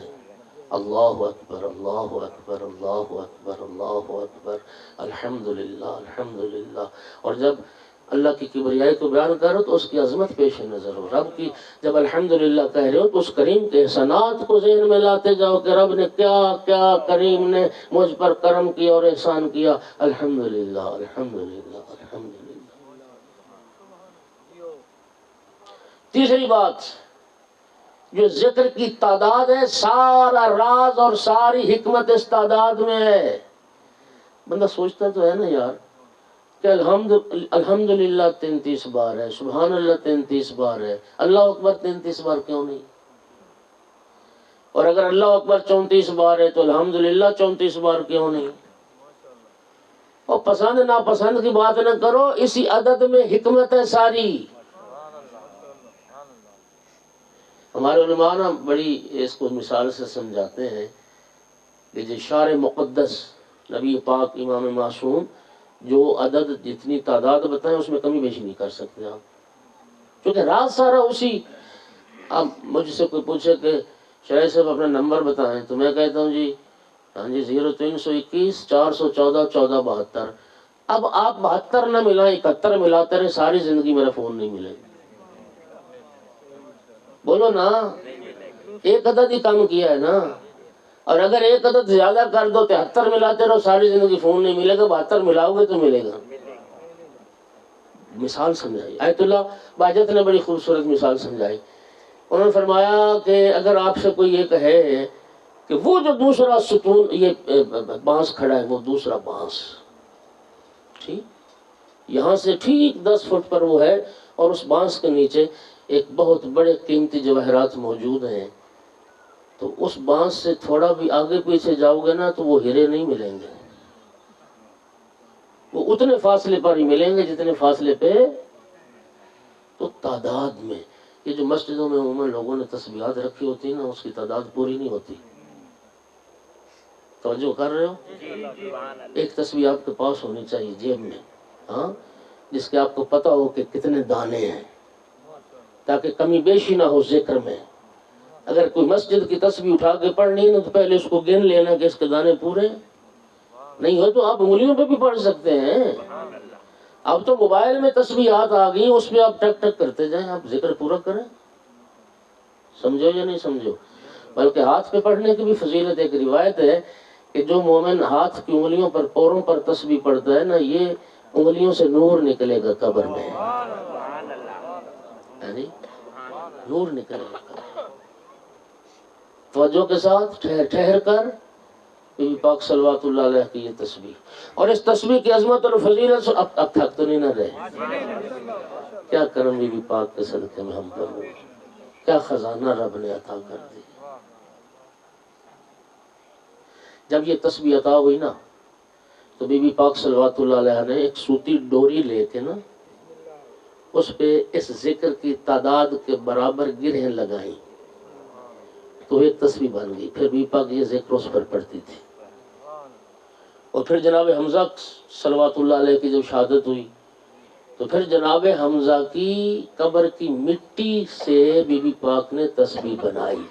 اللہ اکبر اللہ اکبر اللہ اکبر اللہ اکبر الحمدللہ الحمدللہ. اور جب اللہ کی کبریائی کو بیان کرو تو اس کی عظمت پیش نظر ہو. رب کی جب الحمدللہ کہہ رہے ہو تو اس کریم کے احسانات کو ذہن میں لاتے جاؤ کہ رب نے کیا کیا کریم نے مجھ پر کرم کیا اور احسان کیا. الحمدللہ الحمدللہ الحمدللہ. تیسری بات، جو ذکر کی تعداد ہے، سارا راز اور ساری حکمت اس تعداد میں ہے. بندہ سوچتا تو ہے نا یار کہ الحمدللہ 33 بار ہے، سبحان اللہ 33 بار ہے، اللہ اکبر 33 بار کیوں نہیں؟ اور اگر اللہ اکبر 34 بار ہے تو الحمدللہ 34 بار کیوں نہیں؟ اور پسند ناپسند کی بات نہ کرو، اسی عدد میں حکمت ہے ساری. ہمارے علماء نا بڑی اس کو مثال سے سمجھاتے ہیں کہ جو شعر مقدس نبی پاک امام معصوم جو عدد جتنی تعداد بتائیں اس میں کمی بیشی نہیں کر سکتے آپ، کیونکہ راز سارا اسی. اب مجھ سے کوئی پوچھے کہ شاعر صاحب اپنا نمبر بتائیں تو میں کہتا ہوں جی ہاں جی 0321 414 1472. اب آپ 72 نہ ملائیں 71 ملاتے رہے ساری زندگی میرا فون نہیں ملے گا. بولو نا، ایک عدد ہی کم کیا ہے نا. اور اگر ایک عدد زیادہ کر دو 73 ملاتے رہو ساری زندگی فون نہیں ملے گا. 72 ملاؤ گے تو ملے گا. مثال سمجھائی آیت اللہ باجت نے بڑی خوبصورت مثال سمجھائی. انہوں نے فرمایا کہ اگر آپ سے کوئی یہ کہے کہ وہ جو دوسرا ستون یہ بانس کھڑا ہے وہ دوسرا بانس ٹھیک یہاں سے ٹھیک 10 فٹ پر وہ ہے اور اس بانس کے نیچے ایک بہت بڑے قیمتی جواہرات موجود ہیں، تو اس بانس سے تھوڑا بھی آگے پیچھے جاؤ گے نا تو وہ ہیرے نہیں ملیں گے. وہ اتنے فاصلے پر ہی ملیں گے جتنے فاصلے پہ. تو تعداد میں یہ جو مسجدوں میں عموماً لوگوں نے تسبیحات رکھی ہوتی ہیں نا اس کی تعداد پوری نہیں ہوتی. توجہ کر رہے ہو؟ ایک تسبیح آپ کے پاس ہونی چاہیے جیب میں، ہاں، جس کے آپ کو پتہ ہو کہ کتنے دانے ہیں، تاکہ کمی بیشی نہ ہو ذکر میں. اگر کوئی مسجد کی تسبیح اٹھا کے پڑھنی ہے تو پہلے اس کو گن لینا کہ اس کے دانے پورے نہیں ہو تو آپ انگلیوں پہ بھی پڑھ سکتے ہیں. اب تو موبائل میں تسبیحات آ گئی، اس پہ آپ ٹک ٹک کرتے جائیں، آپ ذکر پورا کریں. سمجھو یا نہیں سمجھو؟ بلکہ ہاتھ پہ پڑھنے کی بھی فضیلت. ایک روایت ہے کہ جو مومن ہاتھ کی انگلیوں پر پوروں پر تسبیح پڑھتا ہے نا یہ انگلیوں سے نور نکلے گا قبر میں، یعنی نور نکلے گا. توجہ کے ساتھ ٹھہر ٹھہر کر بی بی پاک صلوات اللہ علیہ کی یہ تسبیح اور اس تسبیح کی عظمت اور فضیلت سے اب تھک تو نہیں نہ رہے. کیا کرم بی بی پاک کے صدقے میں ہم پر ہو، کیا خزانہ رب نے عطا کر دی. جب یہ تسبیح عطا ہوئی نا تو بی بی پاک صلوات اللہ علیہ نے ایک سوتی ڈوری لے کے نا اس پہ اس ذکر کی تعداد کے برابر گرہیں لگائیں تو ایک تسبیح بن گئی. پھر بی بی پاک یہ ذکر اس پر پڑھتی تھی. اور پھر جناب حمزہ صلوات اللہ علیہ کی جب شہادت ہوئی تو پھر جناب حمزہ کی قبر کی مٹی سے بی بی پاک نے تسبیح بنائی،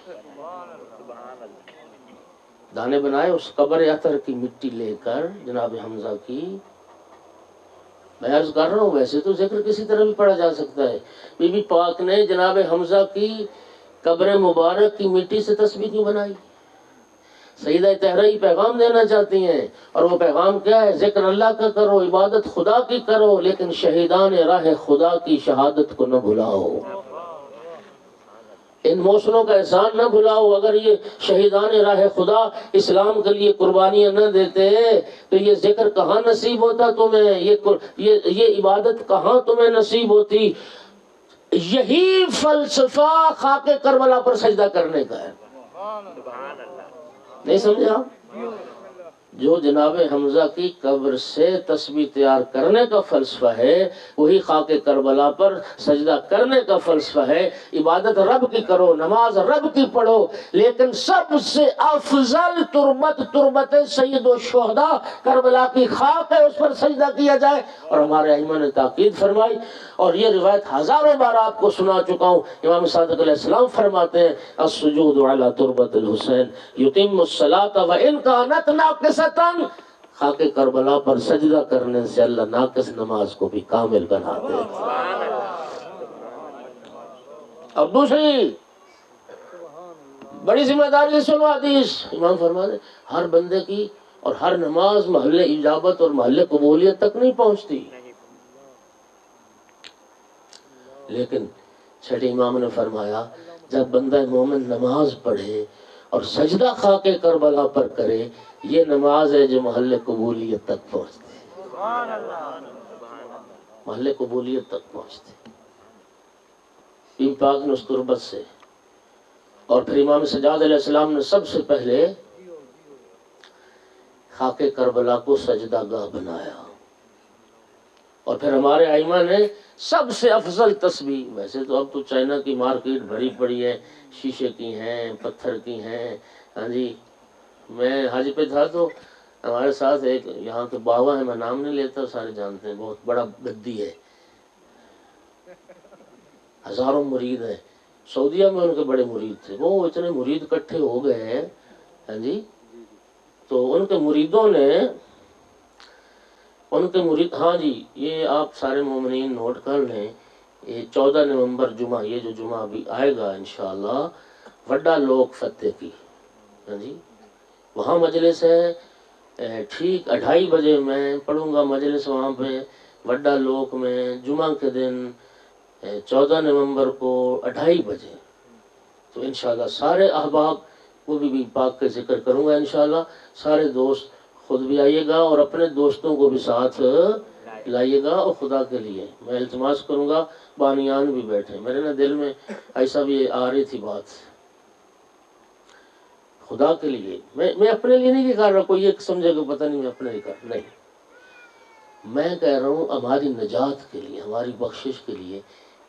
دانے بنائے اس قبر اطہر کی مٹی لے کر جناب حمزہ کی. میں عرض کر رہا ہوں ویسے تو ذکر کسی طرح بھی پڑھا جا سکتا ہے، بی بی پاک نے جناب حمزہ کی قبر مبارک کی مٹی سے تسبیح کیوں بنائی؟ سیدہ طاہرہ ہی پیغام دینا چاہتی ہیں، اور وہ پیغام کیا ہے؟ ذکر اللہ کا کرو، عبادت خدا کی کرو، لیکن شہیدان راہ خدا کی شہادت کو نہ بھلاؤ. ان موسموں کا احسان نہ بھلاؤ. اگر یہ شہیدان راہ خدا اسلام کے لیے قربانیاں نہ دیتے تو یہ ذکر کہاں نصیب ہوتا تمہیں، یہ عبادت کہاں تمہیں نصیب ہوتی. یہی فلسفہ خاک کربلا پر سجدہ کرنے کا ہے. نہیں سمجھے آپ؟ جو جناب حمزہ کی قبر سے تسبیح تیار کرنے کا فلسفہ ہے وہی خاک کربلا پر سجدہ کرنے کا فلسفہ ہے۔ عبادت رب کی کرو، نماز رب کی پڑھو، لیکن سب سے افضل تربت سید الشہداء کربلا کی خاک ہے، اس پر سجدہ کیا جائے۔ اور ہمارے ائمہ نے تاکید فرمائی، اور یہ روایت ہزاروں بار آپ کو سنا چکا ہوں۔ امام صادق علیہ السلام فرماتے ہیں السجود علی تربت الحسین یتم الصلاۃ وان کانت ناقصۃ، خاک کربلا پر سجدہ کرنے سے اللہ ناقص نماز کو بھی کامل بنا دے۔ اب دوسری بڑی ذمہ داری سنو حدیث، امام فرماتے ہر بندے کی اور ہر نماز محل اجابت اور محل قبولیت تک نہیں پہنچتی، لیکن چھٹے امام نے فرمایا جب بندہ مومن نماز پڑھے اور سجدہ خاک کربلا پر کرے، یہ نماز ہے جو محل قبولیت تک پہنچتی ہے، محل قبولیت تک پہنچتی ہے۔ پیر پاک نے اس تربت سے، اور پھر امام سجاد علیہ السلام نے سب سے پہلے خاک کربلا کو سجدہ گاہ بنایا، اور پھر ہمارے ائمہ نے سب سے افضل تسبیح، ویسے تو اب تو چائنا کی مارکیٹ بھری پڑی ہے، شیشے کی ہیں، پتھر کی ہیں، ہاں جی۔ میں حج پہ تھا تو ہمارے ساتھ ایک یہاں تو بابا ہے، میں نام نہیں لیتا، سارے جانتے ہیں، بہت بڑا گدی ہے، ہزاروں مرید ہیں، سعودیہ میں ان کے بڑے مرید تھے، وہ اتنے مرید اکٹھے ہو گئے ہیں، ہاں جی۔ تو ان کے مریدوں نے ہاں جی، یہ آپ سارے مومنین نوٹ کر لیں، یہ 14 نومبر جمعہ، یہ جو جمعہ ابھی آئے گا انشاءاللہ وڈا لوک فتح کی، ہاں جی، وہاں مجلس ہے، ٹھیک 2:30 بجے میں پڑھوں گا مجلس وہاں پہ وڈا لوک میں، جمعہ کے دن 14 نومبر کو 2:30 بجے۔ تو انشاءاللہ سارے احباب کو بھی پاک کے ذکر کروں گا انشاءاللہ، سارے دوست خود بھی آئیے گا اور اپنے دوستوں کو بھی ساتھ لائیے گا، اور خدا کے لیے میں التماس کروں گا بانیان بھی بیٹھے، میرے نا دل میں ایسا بھی آ رہی تھی بات، خدا کے لیے میں اپنے لیے نہیں کہہ رہا، کوئی یہ سمجھے کہ پتہ نہیں میں اپنے لیے کہہ رہا، نہیں، میں کہہ رہا ہوں ہماری نجات کے لیے، ہماری بخشش کے لیے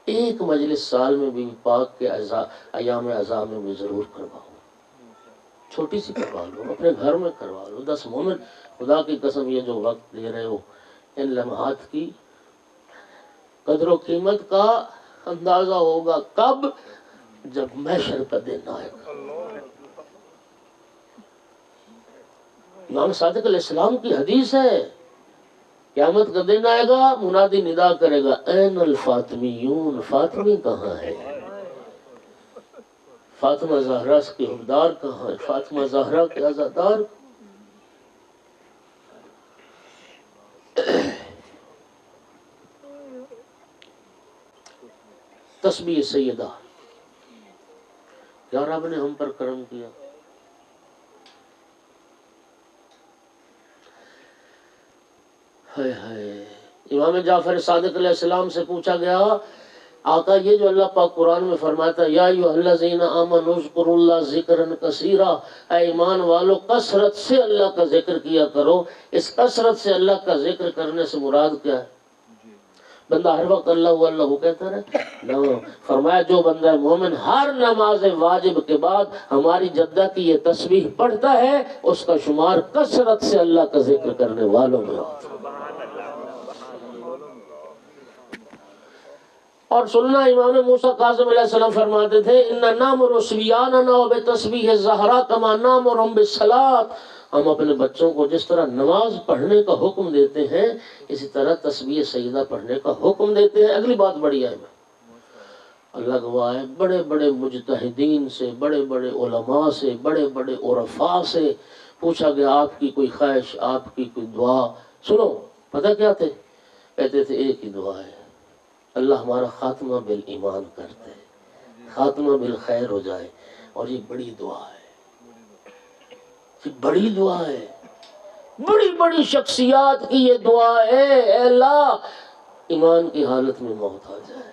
ایک مجلس سال میں بھی پاک کے ایام عزا میں بھی ضرور کرواؤ، چھوٹی سی کروا لو، اپنے گھر میں کروا لو، 10 مومن خدا کی قسم یہ جو وقت دے رہے ہو، ان لمحات کی قدر و قیمت کا اندازہ ہوگا کب؟ جب محشر کا دن آئے گا۔ امام صادق علیہ السلام کی حدیث ہے، قیامت کا دن آئے گا، منادی ندا کرے گا این الفاطمیون، فاطمی کہاں ہے؟ فاطمہ زہرا کے حبدار کہاں ہے؟ فاطمہ زہرا کے عزادار۔ تسبیح سیدہ، کیا رب نے ہم پر کرم کیا۔ امام جعفر صادق علیہ السلام سے پوچھا گیا آقا یہ جو اللہ پاک قرآن میں فرماتا ہے یا ایھا الذین آمنوا اذکروا اللہ ذکرا کثیرا، اے ایمان والو کثرت سے اللہ کا ذکر کیا کرو، اس کثرت سے اللہ کا ذکر کرنے سے مراد کیا ہے؟ بندہ ہر وقت اللہ اللہ کہتا رہے؟ نہ، فرمایا جو بندہ مومن ہر نماز واجب کے بعد ہماری جدہ کی یہ تسبیح پڑھتا ہے اس کا شمار کثرت سے اللہ کا ذکر کرنے والوں میں ہوتا ہے۔ اور سننا، امام موسیٰ کاظم علیہ السلام فرماتے تھے اِنَّا نَأْمُرُ صِبْيَانَنَا بِتَسْبِيحِ الزَّهْرَاءِ كَمَا نَأْمُرُهُمْ بِالصَّلَاةِ، ہم اپنے بچوں کو جس طرح نماز پڑھنے کا حکم دیتے ہیں اسی طرح تسبیح سیدہ پڑھنے کا حکم دیتے ہیں۔ اگلی بات بڑی ہے، اللہ گواہ ہے، بڑے بڑے مجتہدین سے، بڑے بڑے علماء سے، بڑے بڑے عرفاء سے پوچھا گیا آپ کی کوئی خواہش، آپ کی کوئی دعا، سنو پتہ کیا تھے؟ کہتے تھے ایک ہی دعا ہے، اللہ ہمارا خاتمہ بالایمان کرتے، خاتمہ بالخیر ہو جائے، اور یہ بڑی دعا ہے، یہ بڑی دعا ہے، بڑی بڑی شخصیات کی یہ دعا ہے، اے اللہ ایمان کی حالت میں موت آ جائے،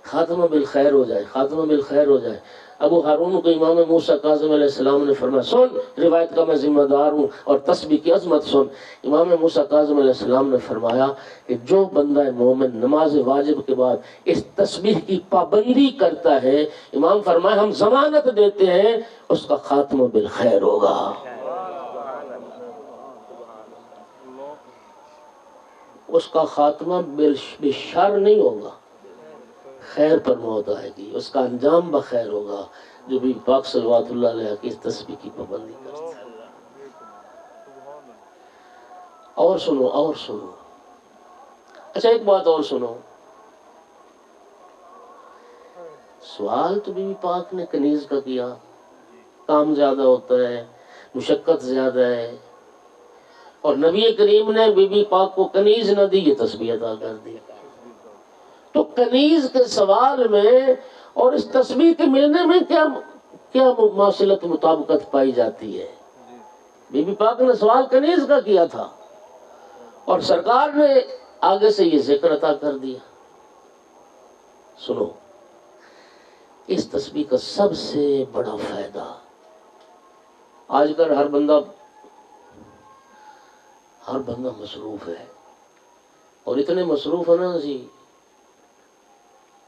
خاتمہ بالخیر ہو جائے، خاتمہ بالخیر ہو جائے۔ ابو ہارون کو امام موسیٰ کاظم علیہ السلام نے فرمایا سن، روایت کا میں ذمہ دار ہوں اور تسبیح کی عظمت سن۔ امام موسیٰ کاظم علیہ السلام نے فرمایا کہ جو بندہ مومن نماز واجب کے بعد اس تسبیح کی پابندی کرتا ہے، امام فرمایا ہم ضمانت دیتے ہیں اس کا خاتمہ بالخیر ہوگا۔ اس کا خاتمہ بالشر نہیں ہوگا، خیر پر موت آئے گی، اس کا انجام بخیر ہوگا، جو بھی پاک صلوات اللہ علیہ کی تسبیح کی پابندی کرتا ہے۔ اور سنو، اور سنو، اچھا ایک بات اور سنو، سوال تو بی بی پاک نے کنیز کا کیا، کام زیادہ ہوتا ہے، مشقت زیادہ ہے، اور نبی کریم نے بی بی پاک کو کنیز نہ دی، یہ تسبیح عطا کر دی۔ تو کنیز کے سوال میں اور اس تسبیح کے ملنے میں کیا مماثلت مطابقت پائی جاتی ہے؟ بی بی پاک نے سوال کنیز کا کیا تھا اور سرکار نے آگے سے یہ ذکر عطا کر دیا۔ سنو، اس تسبیح کا سب سے بڑا فائدہ، آج کل ہر بندہ مصروف ہے، اور اتنے مصروف ہے نا جی،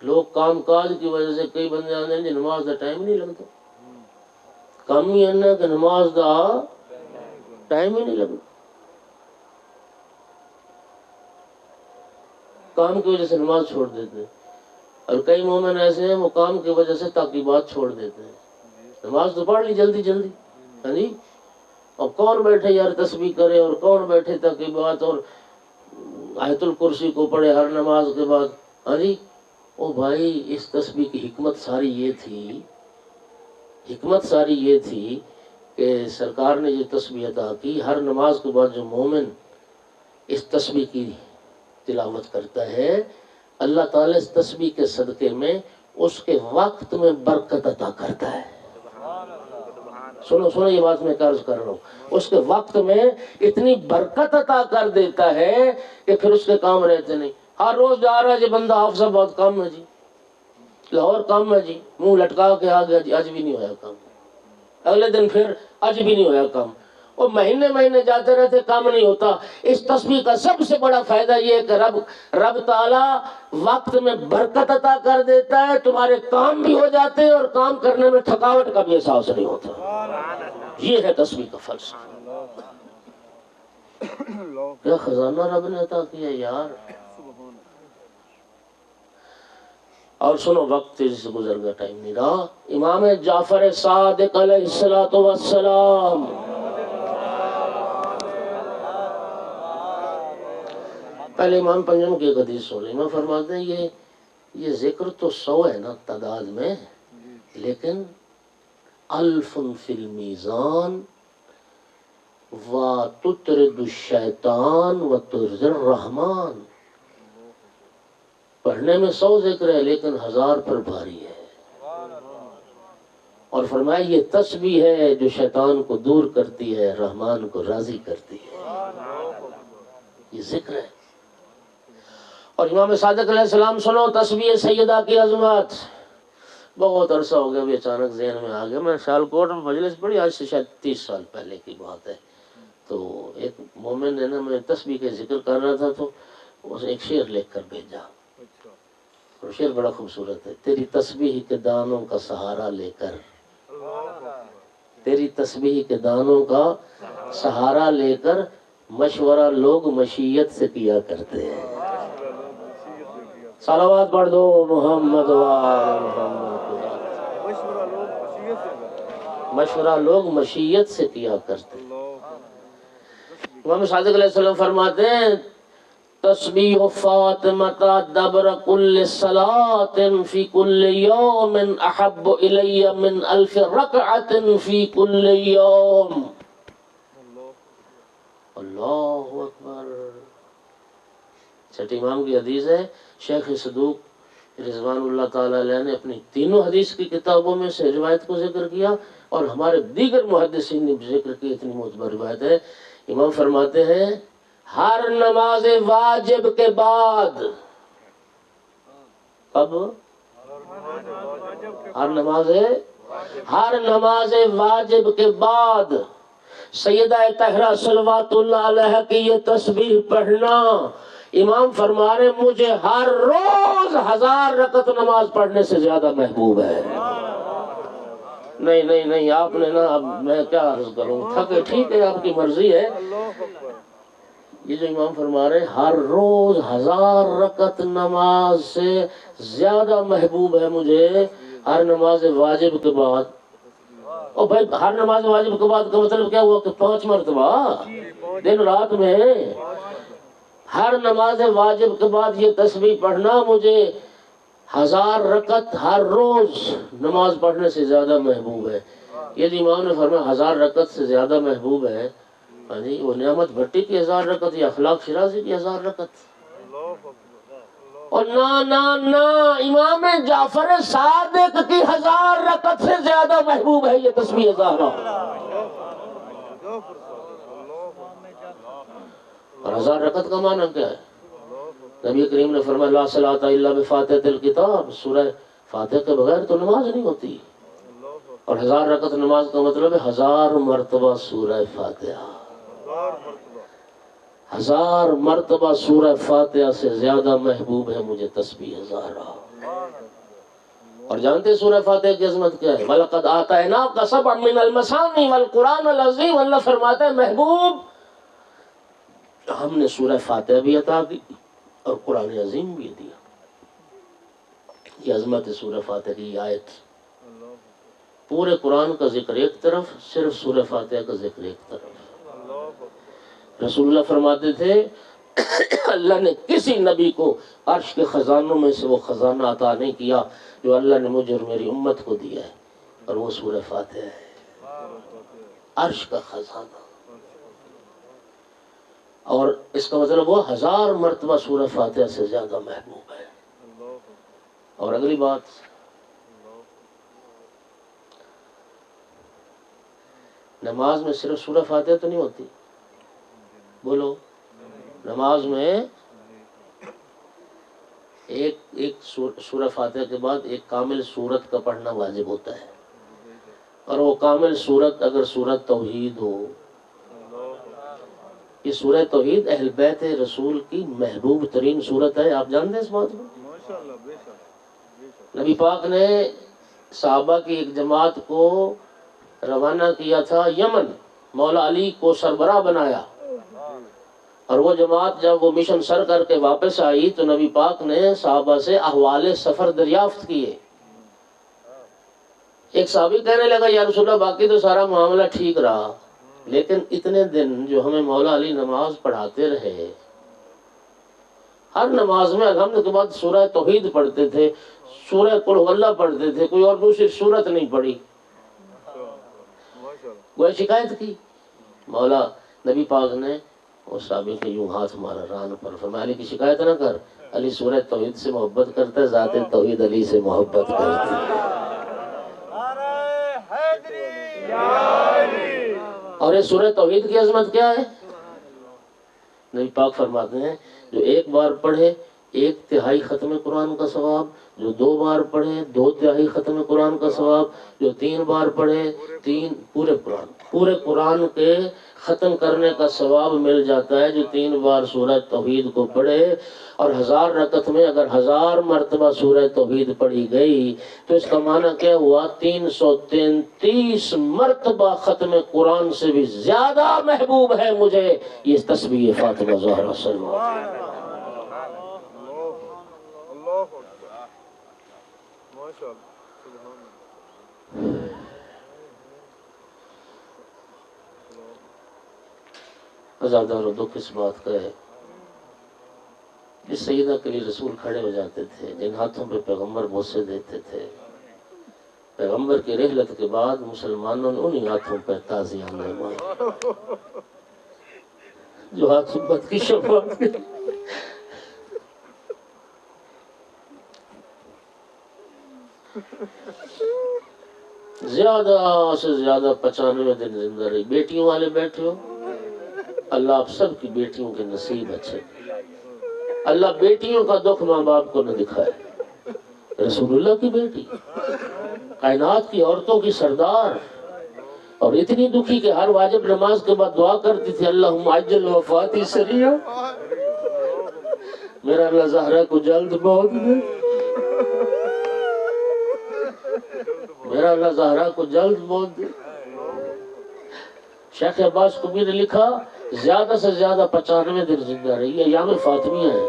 لوگ کام کاج کی وجہ سے کئی بندے آنے ہیں نماز دا ٹائم نہیں لگتا، کام ہی ہے کہ نماز دا ٹائم ہی نہیں لگتا، کام کی وجہ سے نماز چھوڑ دیتے ہیں، اور کئی مومن ایسے ہیں وہ کام کی وجہ سے تعقیبات چھوڑ دیتے ہیں، نماز تو پڑھ لی جلدی جلدی، ہاں جی، اور کون بیٹھے یار تسبیح کرے، اور کون بیٹھے تعقیبات اور آیت الکرسی کو پڑھے ہر نماز کے بعد، ہاں جی۔ او بھائی، اس تسبیح کی حکمت ساری یہ تھی کہ سرکار نے یہ تسبیح عطا کی، ہر نماز کے بعد جو مومن اس تسبیح کی تلاوت کرتا ہے، اللہ تعالیٰ اس تسبیح کے صدقے میں اس کے وقت میں برکت عطا کرتا ہے۔ سنو یہ بات میں عرض کر رہا ہوں، اس کے وقت میں اتنی برکت عطا کر دیتا ہے کہ پھر اس کے کام رہتے نہیں۔ ہر روز جا رہا ہے جی بندہ، حافظہ بہت کام ہے جی، لاہور کام ہے جی، منہ لٹکا کے آ گیا جی، آج بھی نہیں ہویا کام، اگلے دن پھر آج بھی نہیں ہویا کام، اور مہینے جاتے رہتے کام نہیں ہوتا۔ اس تسبیح کا سب سے بڑا فائدہ یہ ہے کہ رب تعالیٰ وقت میں برکت عطا کر دیتا ہے، تمہارے کام بھی ہو جاتے ہیں اور کام کرنے میں تھکاوٹ کا بھی احساس نہیں ہوتا۔ یہ ہے تسبیح کا فلسفہ۔ کیا خزانہ رب نے عطا کیا یار۔ اور سنو، وقت تیزی سے گزر گیا، ٹائم نہیں رہا۔ امام جعفر صادق علیہ السلام پہلے امام پنجم کی ایک حدیث سن لی، امام فرماتے ہیں یہ ذکر تو 100 ہے نا تعداد میں، لیکن 1000 فی المیزان وَتُطْرِدُ الشَّيْطَانُ وَتُرْزِ الرَّحْمَانُ، پڑھنے میں 100 ذکر ہے لیکن 1000 پر بھاری ہے، اور فرمایا یہ تسبیح ہے جو شیطان کو دور کرتی ہے، رحمان کو راضی کرتی ہے، یہ ذکر ہے۔ اور امام صادق علیہ السلام سنو تسبیح سیدہ کی عظمت۔ بہت عرصہ ہو گیا، بھی اچانک ذہن میں آ گیا، میں سیالکوٹ میں مجلس پڑھی، آج سے شاید 30 سال پہلے کی بات ہے، تو ایک مومن نے نا، میں تسبیح کے ذکر کر رہا تھا تو اسے ایک شعر لکھ کر بھیجا، اور شعر بڑا خوبصورت ہے، تیری تسبیح کے دانوں کا سہارا لے کر، تیری تسبیح کے دانوں کا سہارا لے کر مشورہ لوگ مشیت سے کیا کرتے ہیں۔ صلوات پڑھ دو محمد وآل محمد۔ مشورہ لوگ مشیت سے کیا کرتے ہیں۔ امام صادق علیہ السلام فرماتے ہیں تسبیح فاطمہ دبر کل صلاة فی کل یوم احب الی من 1000 رکعت فی کل یوم۔ اللہ اکبر۔ چھٹی امام کی حدیث ہے، شیخ صدوق رضوان اللہ تعالیٰ علیہ نے اپنی تینوں حدیث کی کتابوں میں سے روایت کو ذکر کیا، اور ہمارے دیگر محدثین نے ذکر کی، اتنی معتبر روایت ہے۔ امام فرماتے ہیں ہر نماز واجب کے بعد، اب ہر نماز ہر نماز واجب کے بعد سیدہ طاہرہ صلوات اللہ علیہ کی یہ تسبیح پڑھنا، امام فرما رہے مجھے ہر روز 1000 رکعت نماز پڑھنے سے زیادہ محبوب ہے۔ نہیں آپ نے نا، اب میں کیا عرض کروں، تھکے ٹھیک ہے آپ کی مرضی ہے، یہ جو امام فرما رہے ہر روز 1000 رکعت نماز سے زیادہ محبوب ہے مجھے ہر نماز واجب کے بعد۔ اور بھائی ہر نماز واجب کے بعد کا مطلب کیا ہوا کہ 5 مرتبہ دن رات میں ہر نماز واجب کے بعد یہ تسبیح پڑھنا مجھے 1000 رکعت ہر روز نماز پڑھنے سے زیادہ محبوب ہے۔ یہ جو امام نے فرمایا 1000 رکعت سے زیادہ محبوب ہے، ہاں جی، وہ نعمت بھٹی کی 1000 رکعت یا اخلاق شیرازی کی 1000 رکعت؟ اور نہ امام جعفر صادق کی 1000 رکعت سے زیادہ محبوب ہے یہ تسبیح زہرا۔ اور 1000 رکعت کا معنی کیا ہے؟ نبی کریم نے فرمایا لا صلاۃ الا بفاتحۃ الکتاب، سورہ فاتحہ کے بغیر تو نماز نہیں ہوتی۔ اور 1000 رکعت نماز کا مطلب ہے 1000 مرتبہ سورہ فاتحہ، 1000 مرتبہ سورہ فاتحہ سے زیادہ محبوب ہے مجھے تسبیح زہرا۔ اور جانتے سورہ فاتحہ کی عظمت کیا ہے؟ وَلَقَدْ آتَيْنَاكَ سَبْعًا مِّنَ الْمَثَانِي وَالْقُرْآنَ الْعَظِيمَ، اللہ فرماتا ہے محبوب ہم نے سورہ فاتحہ بھی عطا کی اور قرآن عظیم بھی دیا۔ یہ عظمت ہے سورہ فاتحہ کی آیت۔ پورے قرآن کا ذکر ایک طرف، صرف سورہ فاتحہ کا ذکر ایک طرف۔ رسول اللہ فرماتے تھے اللہ نے کسی نبی کو عرش کے خزانوں میں سے وہ خزانہ عطا نہیں کیا جو اللہ نے مجھے اور میری امت کو دیا ہے، اور وہ سورہ فاتحہ ہے، عرش کا خزانہ۔ اور اس کا مطلب وہ 1000 مرتبہ سورہ فاتحہ سے زیادہ محبوب ہے۔ اور اگلی بات، نماز میں صرف سورہ فاتحہ تو نہیں ہوتی، بولو، نماز میں ایک سورہ فاتحہ کے بعد ایک کامل سورت کا پڑھنا واجب ہوتا ہے، اور وہ کامل سورت اگر سورت توحید ہو، یہ سورہ توحید اہل بیت رسول کی محبوب ترین سورت ہے، آپ جانتے ہیں اس بات کو؟ نبی پاک نے صحابہ کی ایک جماعت کو روانہ کیا تھا یمن، مولا علی کو سربراہ بنایا، اور وہ جماعت جب وہ مشن سر کر کے واپس آئی تو نبی پاک نے صحابہ سے احوال سفر دریافت کیے۔ ایک صحابی کہنے لگا یا رسول اللہ باقی تو سارا معاملہ ٹھیک رہا، لیکن اتنے دن جو ہمیں مولا علی نماز پڑھاتے رہے، ہر نماز میں الحمد کے بعد سورہ توحید پڑھتے تھے، سورہ قل هو اللہ پڑھتے تھے، کوئی اور دوسری سورت نہیں پڑھی، وہ شکایت کی۔ مولا نبی پاک نے اس صحابی کے یوں ہاتھ مارا ران پر، فرمایا علی کی شکایت نہ کر، علی سورہ توحید سے محبت کرتا ہے، ذات توحید علی سے محبت کرتی ہے۔ اور یہ سورہ توحید کی عظمت کیا ہے؟ نبی پاک فرماتے ہیں جو ایک بار پڑھے 1/3 ختم قرآن کا ثواب، جو 2 بار پڑھے 2/3 ختم قرآن کا ثواب، جو 3 بار پڑھے 3 پورے قرآن کے ختم کرنے کا ثواب مل جاتا ہے جو 3 بار سورہ توحید کو پڑھے۔ اور 1000 رکعت میں اگر 1000 مرتبہ سورہ توحید پڑھی گئی تو اس کا معنی کیا ہوا؟ 333 مرتبہ ختم قرآن سے بھی زیادہ محبوب ہے مجھے یہ تسبیح فاطمہ زہرا صلی اللہ علیہ وسلم۔ عزادار و دکھ اس بات کا ہے جس سیدہ کے لیے رسول کھڑے ہو جاتے تھے، جن ہاتھوں پہ پیغمبر بوسے دیتے تھے، پیغمبر کی رحلت کے بعد مسلمانوں نے انہی ہاتھوں پہ تعزیاں ماری جو ہاتھ امت کی شفاعت کے زیادہ سے زیادہ 95 دن زندہ رہی۔ بیٹیوں والے بیٹھے ہو، اللہ آپ سب کی بیٹیوں کے نصیب اچھے، اللہ بیٹیوں کا دکھ ماں باپ کو نہ دکھائے۔ رسول اللہ کی بیٹی کائنات کی عورتوں کی سردار، اور اتنی دکھی کہ ہر واجب نماز کے بعد دعا کرتی تھی اللہم عجل وفاتی سریع، میرا اللہ زہرا کو جلد موت دے، میرا اللہ زہرا کو جلد موت دے۔ شیخ عباس قمی نے لکھا زیادہ سے زیادہ 95 دن زندہ رہی، ایام فاطمیہ ہیں،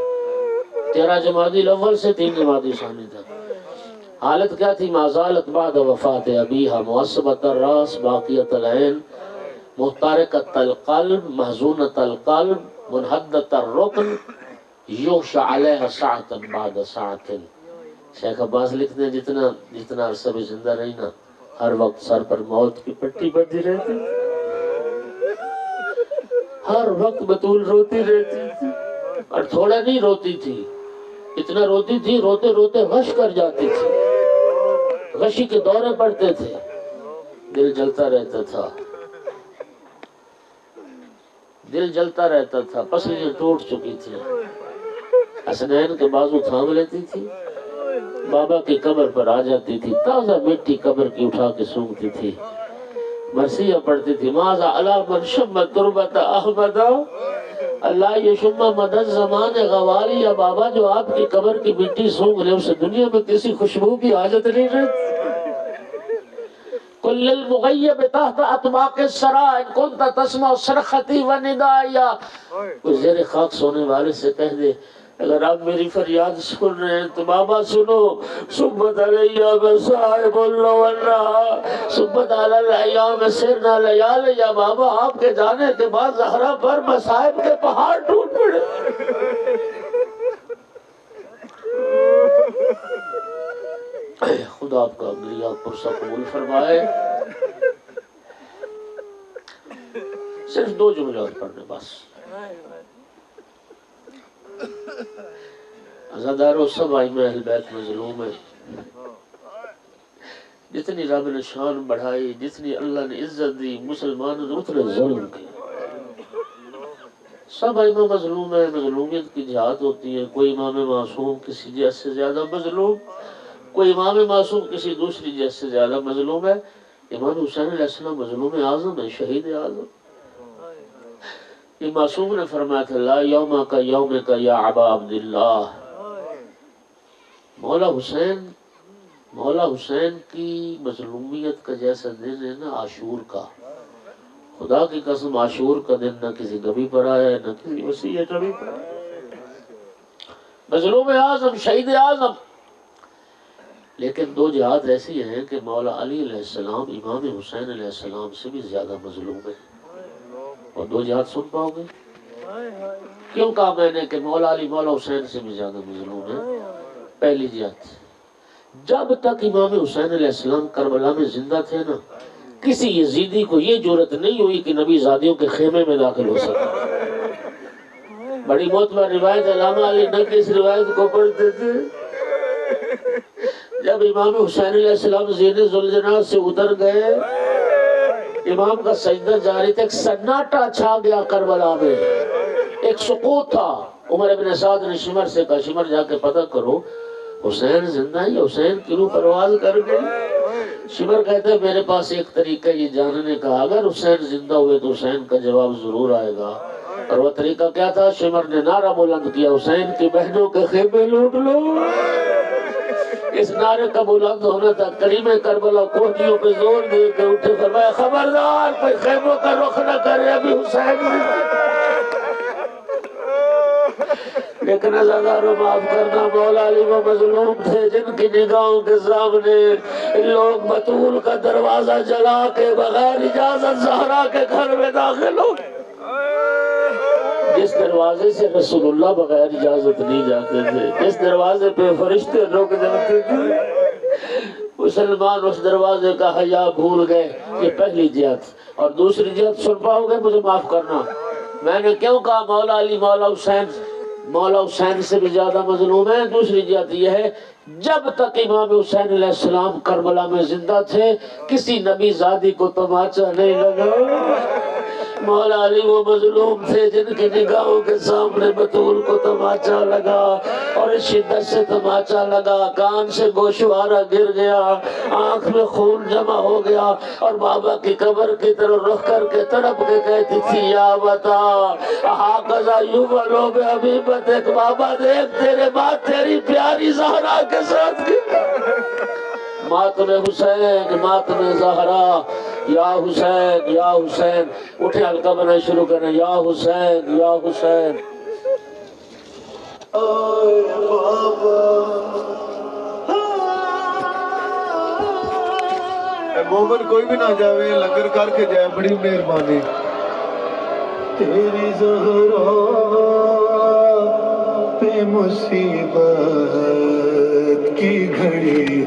13 جمادی الاول سے 3 جمادی ثانی تک۔ حالت کیا تھی؟ ما زالت بعد وفات ابیہا معصبۃ الراس باقیۃ العین محترقۃ القلب محزونۃ القلب منحدۃ الرکن یغشى علیہا ساعۃ بعد ساعۃ۔ شیخ عباس لکھتے ہیں جتنا عرصہ بھی زندہ رہی نا، ہر وقت سر پر موت کی پٹی بندھی رہتی، ہر وقت بطول روتی رہتی تھی، اور تھوڑا نہیں روتی تھی، اتنا روتی تھی روتے روتے غش کر جاتی تھی، غشی کے دورے پڑتے تھے، دل جلتا رہتا تھا، دل جلتا رہتا تھا، پسلیاں ٹوٹ چکی تھی، حسنین کے بازو تھام لیتی تھی، بابا کی قبر پر آ جاتی تھی، تازہ مٹی قبر کی اٹھا کے سونگتی تھی، مرثیہ پڑھتی تھی ماذا علی من شم تربت احمد، اللہ یہ شمہ مدد زمان غوالی، یا بابا جو آپ کی قبر کی مٹی سونگ لے اسے دنیا میں کسی خوشبو کی حاجت نہیں رہتی۔ کل المغیب تحت اطباق السرا ان کنت تسمع صرختی و ندایا، کوئی زیر خاک سونے والے سے کہہ دے اگر آپ میری فریاد سن رہے ہیں تو بابا سنو، صبت علیہ بصائب اللہ صبت علی الایام سرنا لیال، یا بابا آپ کے جانے کے بعد زہرا پر مصائب کے پہاڑ ٹوٹ پڑے۔ خدا آپ کا گریہ پرسہ قبول فرمائے۔ صرف 2 جملے اور پڑھنے بس۔ عزادارو سب ائمہ اہل بیت مظلوم ہے، جتنی رب نے شان بڑھائی، جتنی اللہ نے عزت دی، مسلمانوں نے اتنے ظلم کیا۔ سب ائمہ مظلوم ہے، مظلومیت کی جہاد ہوتی ہے، کوئی امام معصوم کسی جہت سے زیادہ مظلوم، کوئی امام معصوم کسی دوسری جہت سے زیادہ مظلوم ہے۔ امام حسین علیہ السلام مظلوم اعظم ہے، شہید اعظم۔ یہ معصوم نے فرمایا تھا لا یوم کا یوم کا یا ابا عبداللہ، مولا حسین کی مظلومیت کا جیسا دن ہے نا عاشور کا، خدا کی قسم عاشور کا دن نہ کسی نبی پر آیا ہے نہ کسی مسیح نبی پر آیا، مظلوم اعظم، شہید اعظم۔ لیکن 2 جہاد ایسی ہیں کہ مولا علی علیہ السلام امام حسین علیہ السلام سے بھی زیادہ مظلوم ہے، اور 2 جہاد سن پاؤ گے؟ کیوں کہا میں نے کہ مولا علی مولا حسین سے بھی زیادہ مظلوم ہے؟ پہلی جہاد، جب تک امام حسین علیہ السلام کربلا میں زندہ تھے نا، کسی یزیدی کو یہ جرت نہیں ہوئی کہ نبی زادیوں کے خیمے میں داخل ہو سکے۔ بڑی معتبر روایت علامہ علی نقوی اس روایت کو پڑھتے تھے، جب امام حسین علیہ السلام زین ذوالجناح سے اتر گئے، امام کا سجدہ جاری تھا، ایک سناٹا چھا گیا کربلا میں، ایک سکوت تھا۔ عمر ابن سعد نے شمر سے کہا شمر جا کے پتہ کرو حسین زندہ ہے یا حسین کی روح پرواز کر گئی؟ شمر کہتا ہے میرے پاس ایک طریقہ یہ جاننے کا، اگر حسین زندہ ہوئے تو حسین کا جواب ضرور آئے گا، اور وہ طریقہ کیا تھا؟ شمر نے نعرہ بلند کیا حسین کی بہنوں کے خیمے لوٹ لو۔ اس نعرے کا بلند ہونا تھا، کریم کربلا کوہنیوں پہ زور دے کے اٹھے، فرمایا خبردار کوئی خیموں کا رخ نہ کرے، ابھی حسین زندہ۔ لیکن عزادارو معاف کرنا، مولا علی وہ مظلوم تھے جن کی نگاہوں کے سامنے لوگ بطول کا دروازہ جلا کے بغیر اجازت زہرا کے گھر میں داخل ہو، جس دروازے سے رسول اللہ بغیر اجازت نہیں جاتے تھے، جس دروازے پہ فرشتے رک جاتے تھے، مسلمان اس دروازے کا حیا بھول گئے۔ یہ پہلی جہت۔ اور دوسری جہت سن پاؤ گے؟ مجھے معاف کرنا، میں نے کیوں کہا مولا علی مولا حسین سے بھی زیادہ مظلوم ہے؟ دوسری جہت یہ ہے، جب تک امام حسین علیہ السلام کربلا میں زندہ تھے کسی نبی زادی کو تماچا نہیں لگا، مولا علی وہ مظلوم تھے جن کی نگاہوں کے سامنے بطول کو تماچا لگا، اور اس شدت سے تماچا لگا کان سے گوشوارہ گر گیا، آنکھ میں خون جمع ہو گیا، اور بابا کی قبر کی طرف رخ کر کے تڑپ کے کہتی تھی یا بتا ہاکذا یوبلو بحبیبتک، بابا دیکھ تیرے بات تیری پیاری زہرا کے ساتھ کی، ماتم حسین ماتم زہرا، یا حسین یا حسین، اٹھے حلقہ بنا شروع کریں، یا حسین یا حسین۔ آئے بابا اے مومن کوئی بھی نہ جاوے، لنگر کر کے جائے، بڑی مہربانی۔ تیری زہرا پہ مصیبت کی گھڑی